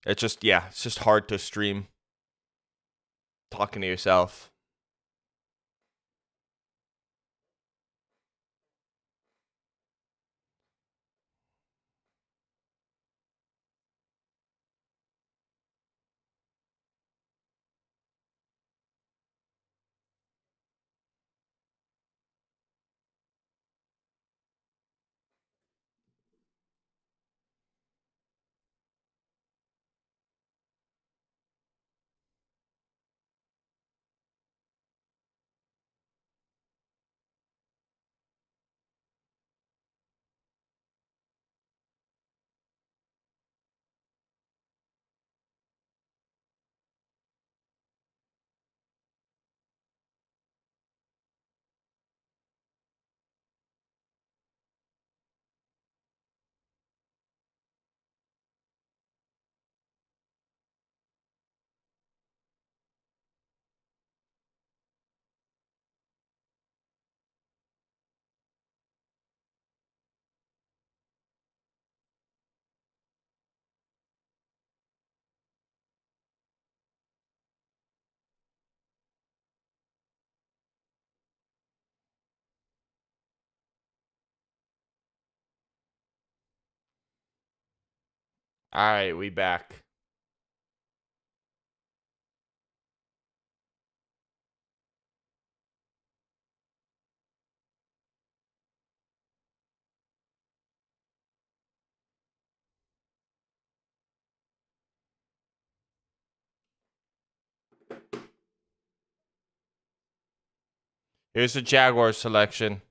It's just hard to stream talking to yourself. All right, we back. Here's the Jaguars selection.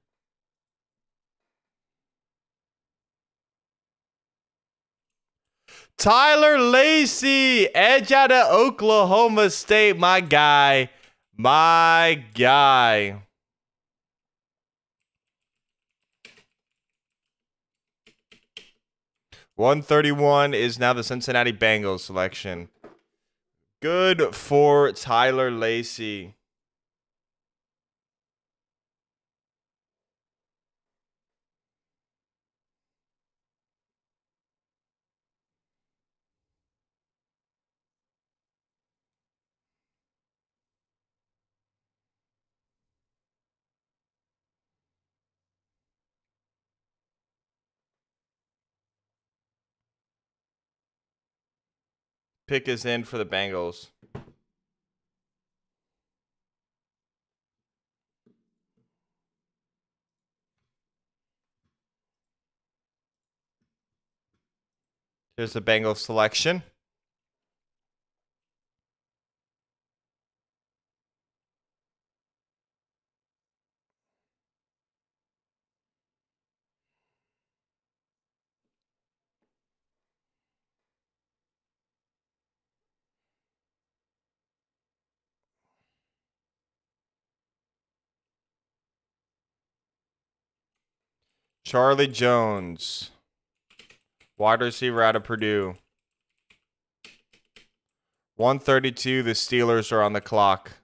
Tyler Lacey, edge out of Oklahoma State, my guy. My guy. $131 is now the Cincinnati Bengals selection. Good for Tyler Lacey. Pick is in for the Bengals. Here's the Bengals selection. Charlie Jones, wide receiver out of Purdue. 132. The Steelers are on the clock.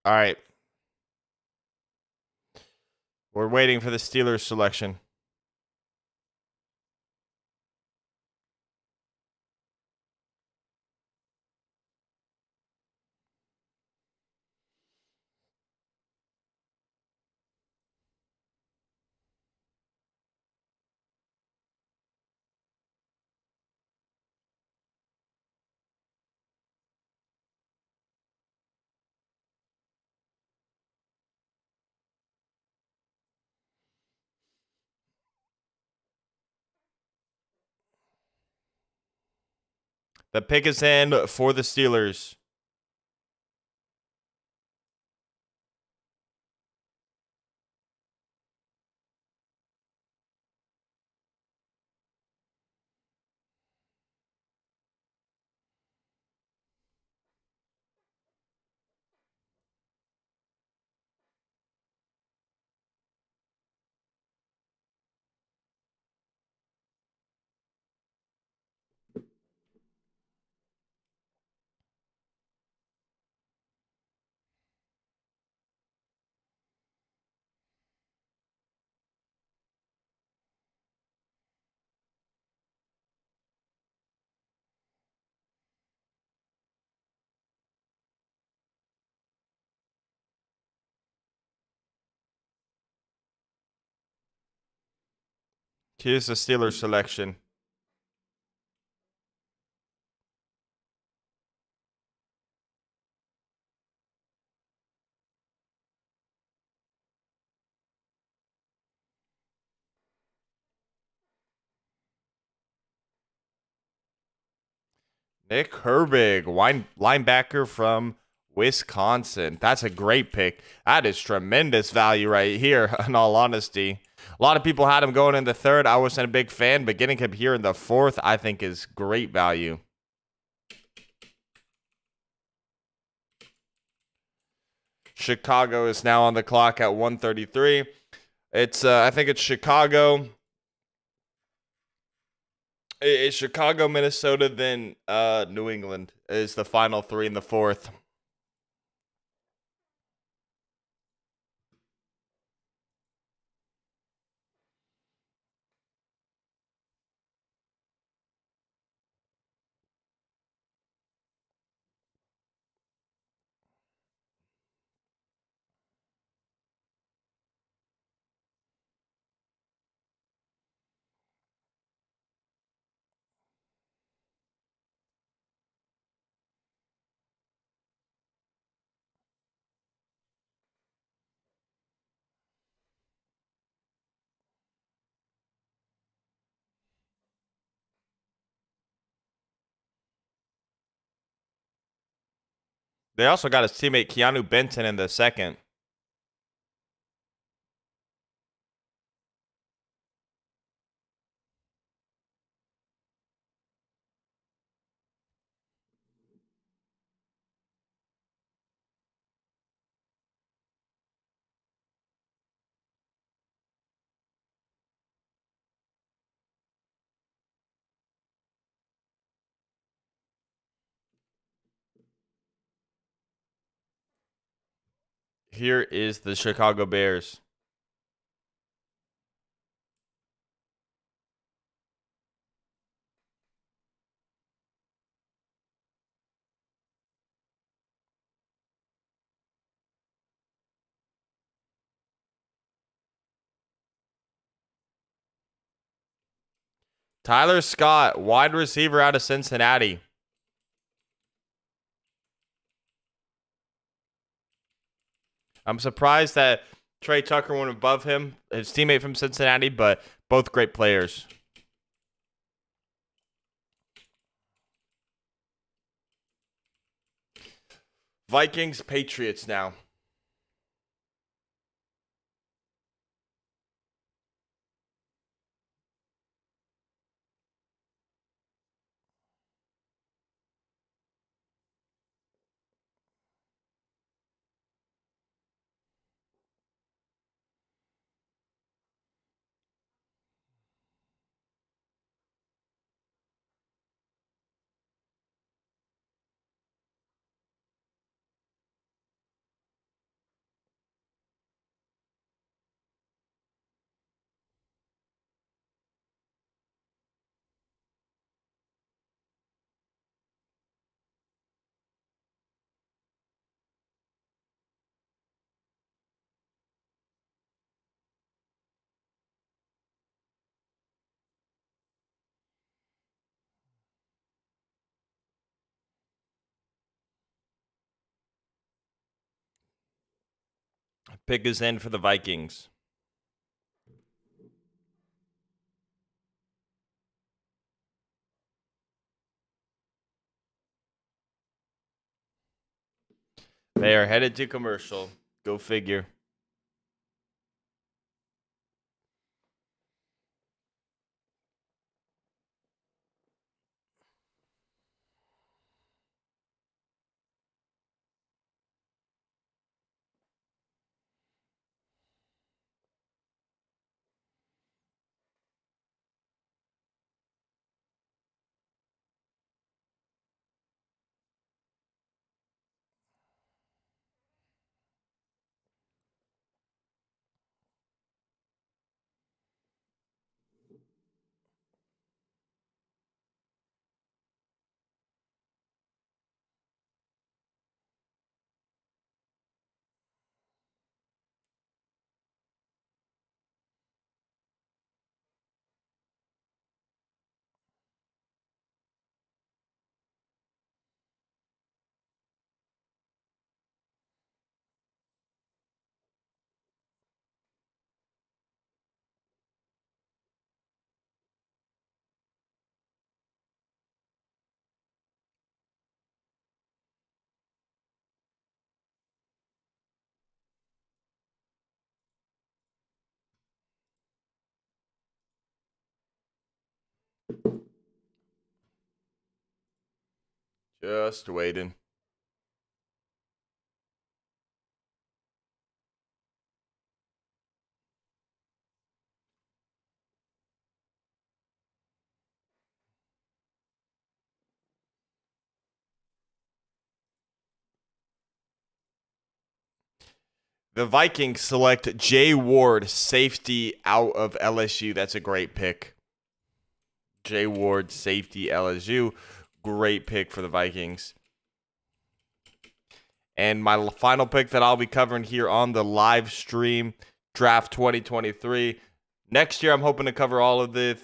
All right. We're waiting for the Steelers selection. The pick is in for the Steelers. Here's the Steelers selection. Nick Herbig, linebacker from Wisconsin. That's a great pick. That is tremendous value right here, in all honesty. A lot of people had him going in the third. I wasn't a big fan, but getting him here in the fourth, I think, is great value. Chicago is now on the clock at 133. I think it's Chicago. It's Chicago, Minnesota, then New England is the final three in the fourth. They also got his teammate Keanu Benton in the second. Here is the Chicago Bears. Tyler Scott, wide receiver out of Cincinnati. I'm surprised that Trey Tucker went above him, his teammate from Cincinnati, but both great players. Vikings, Patriots now. Pick is in for the Vikings. They are headed to commercial. Go figure. Just waiting. The Vikings select Jay Ward, safety out of LSU. That's a great pick. Jay Ward, safety, LSU. Great pick for the Vikings. And my final pick that I'll be covering here on the live stream, Draft 2023. Next year, I'm hoping to cover all of the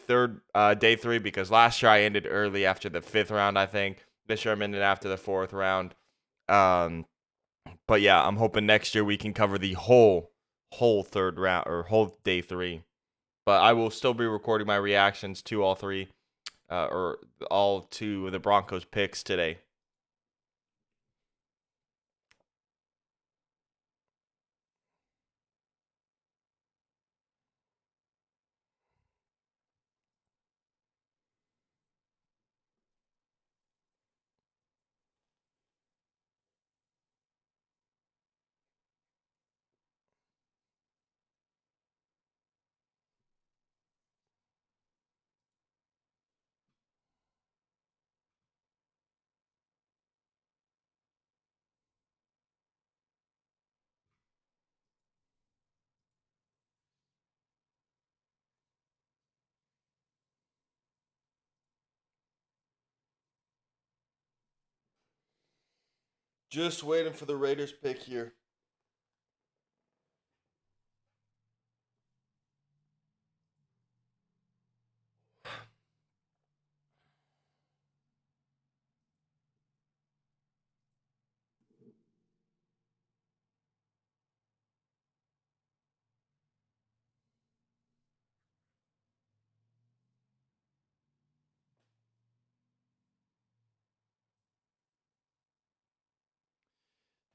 day three because last year I ended early after the 5th round, I think. This year I'm ending after the 4th round. But yeah, I'm hoping next year we can cover the whole third round or whole day three. But I will still be recording my reactions to all three, or all two of the Broncos picks today. Just waiting for the Raiders pick here.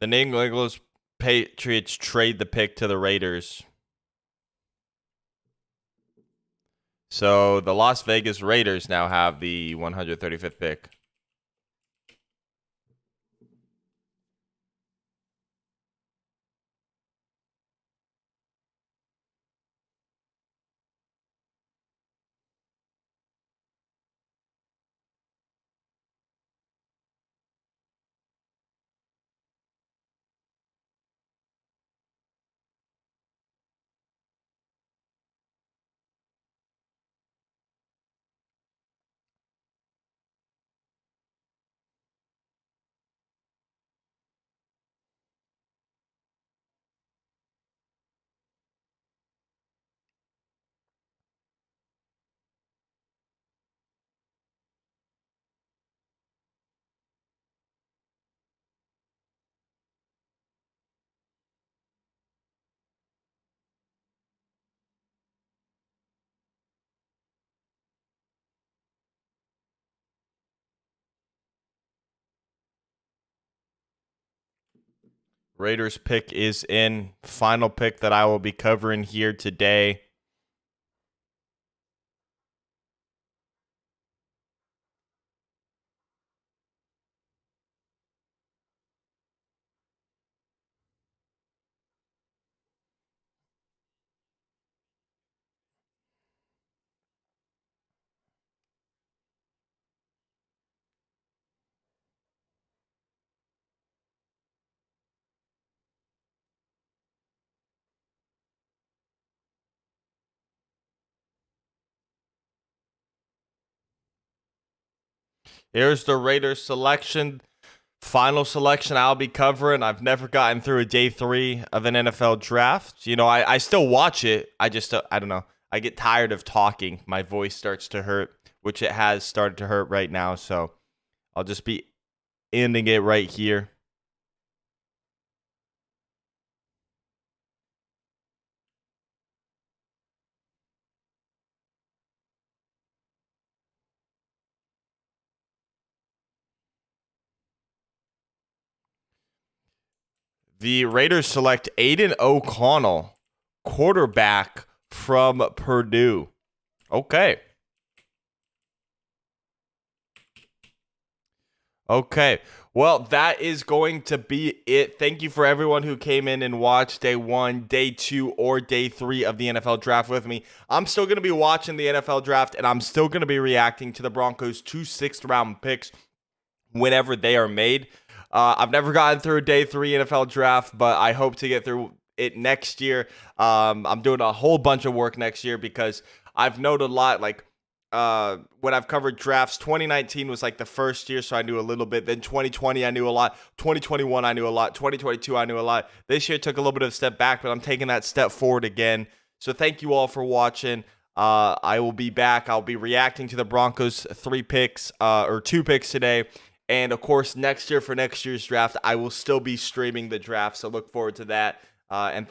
The New England Patriots trade the pick to the Raiders. So the Las Vegas Raiders now have the 135th pick. Raiders pick is in. Final pick that I will be covering here today. Here's the Raiders selection. Final selection I'll be covering. I've never gotten through a day 3 of an NFL draft. You know, I still watch it. I just, I don't know. I get tired of talking. My voice starts to hurt, which it has started to hurt right now. So I'll just be ending it right here. The Raiders select Aiden O'Connell, quarterback from Purdue. Okay. Okay. Well, that is going to be it. Thank you for everyone who came in and watched day 1, day 2, or day 3 of the NFL draft with me. I'm still going to be watching the NFL draft, and I'm still going to be reacting to the Broncos' 2 6th-round picks whenever they are made. I've never gotten through a day 3 NFL draft, but I hope to get through it next year. I'm doing a whole bunch of work next year because I've noted a lot, like, when I've covered drafts, 2019 was like the first year, so I knew a little bit. Then 2020, I knew a lot. 2021, I knew a lot. 2022, I knew a lot. This year took a little bit of a step back, but I'm taking that step forward again. So thank you all for watching. I will be back. I'll be reacting to the Broncos' 2 picks today. And of course, next year for next year's draft, I will still be streaming the draft. So look forward to that. And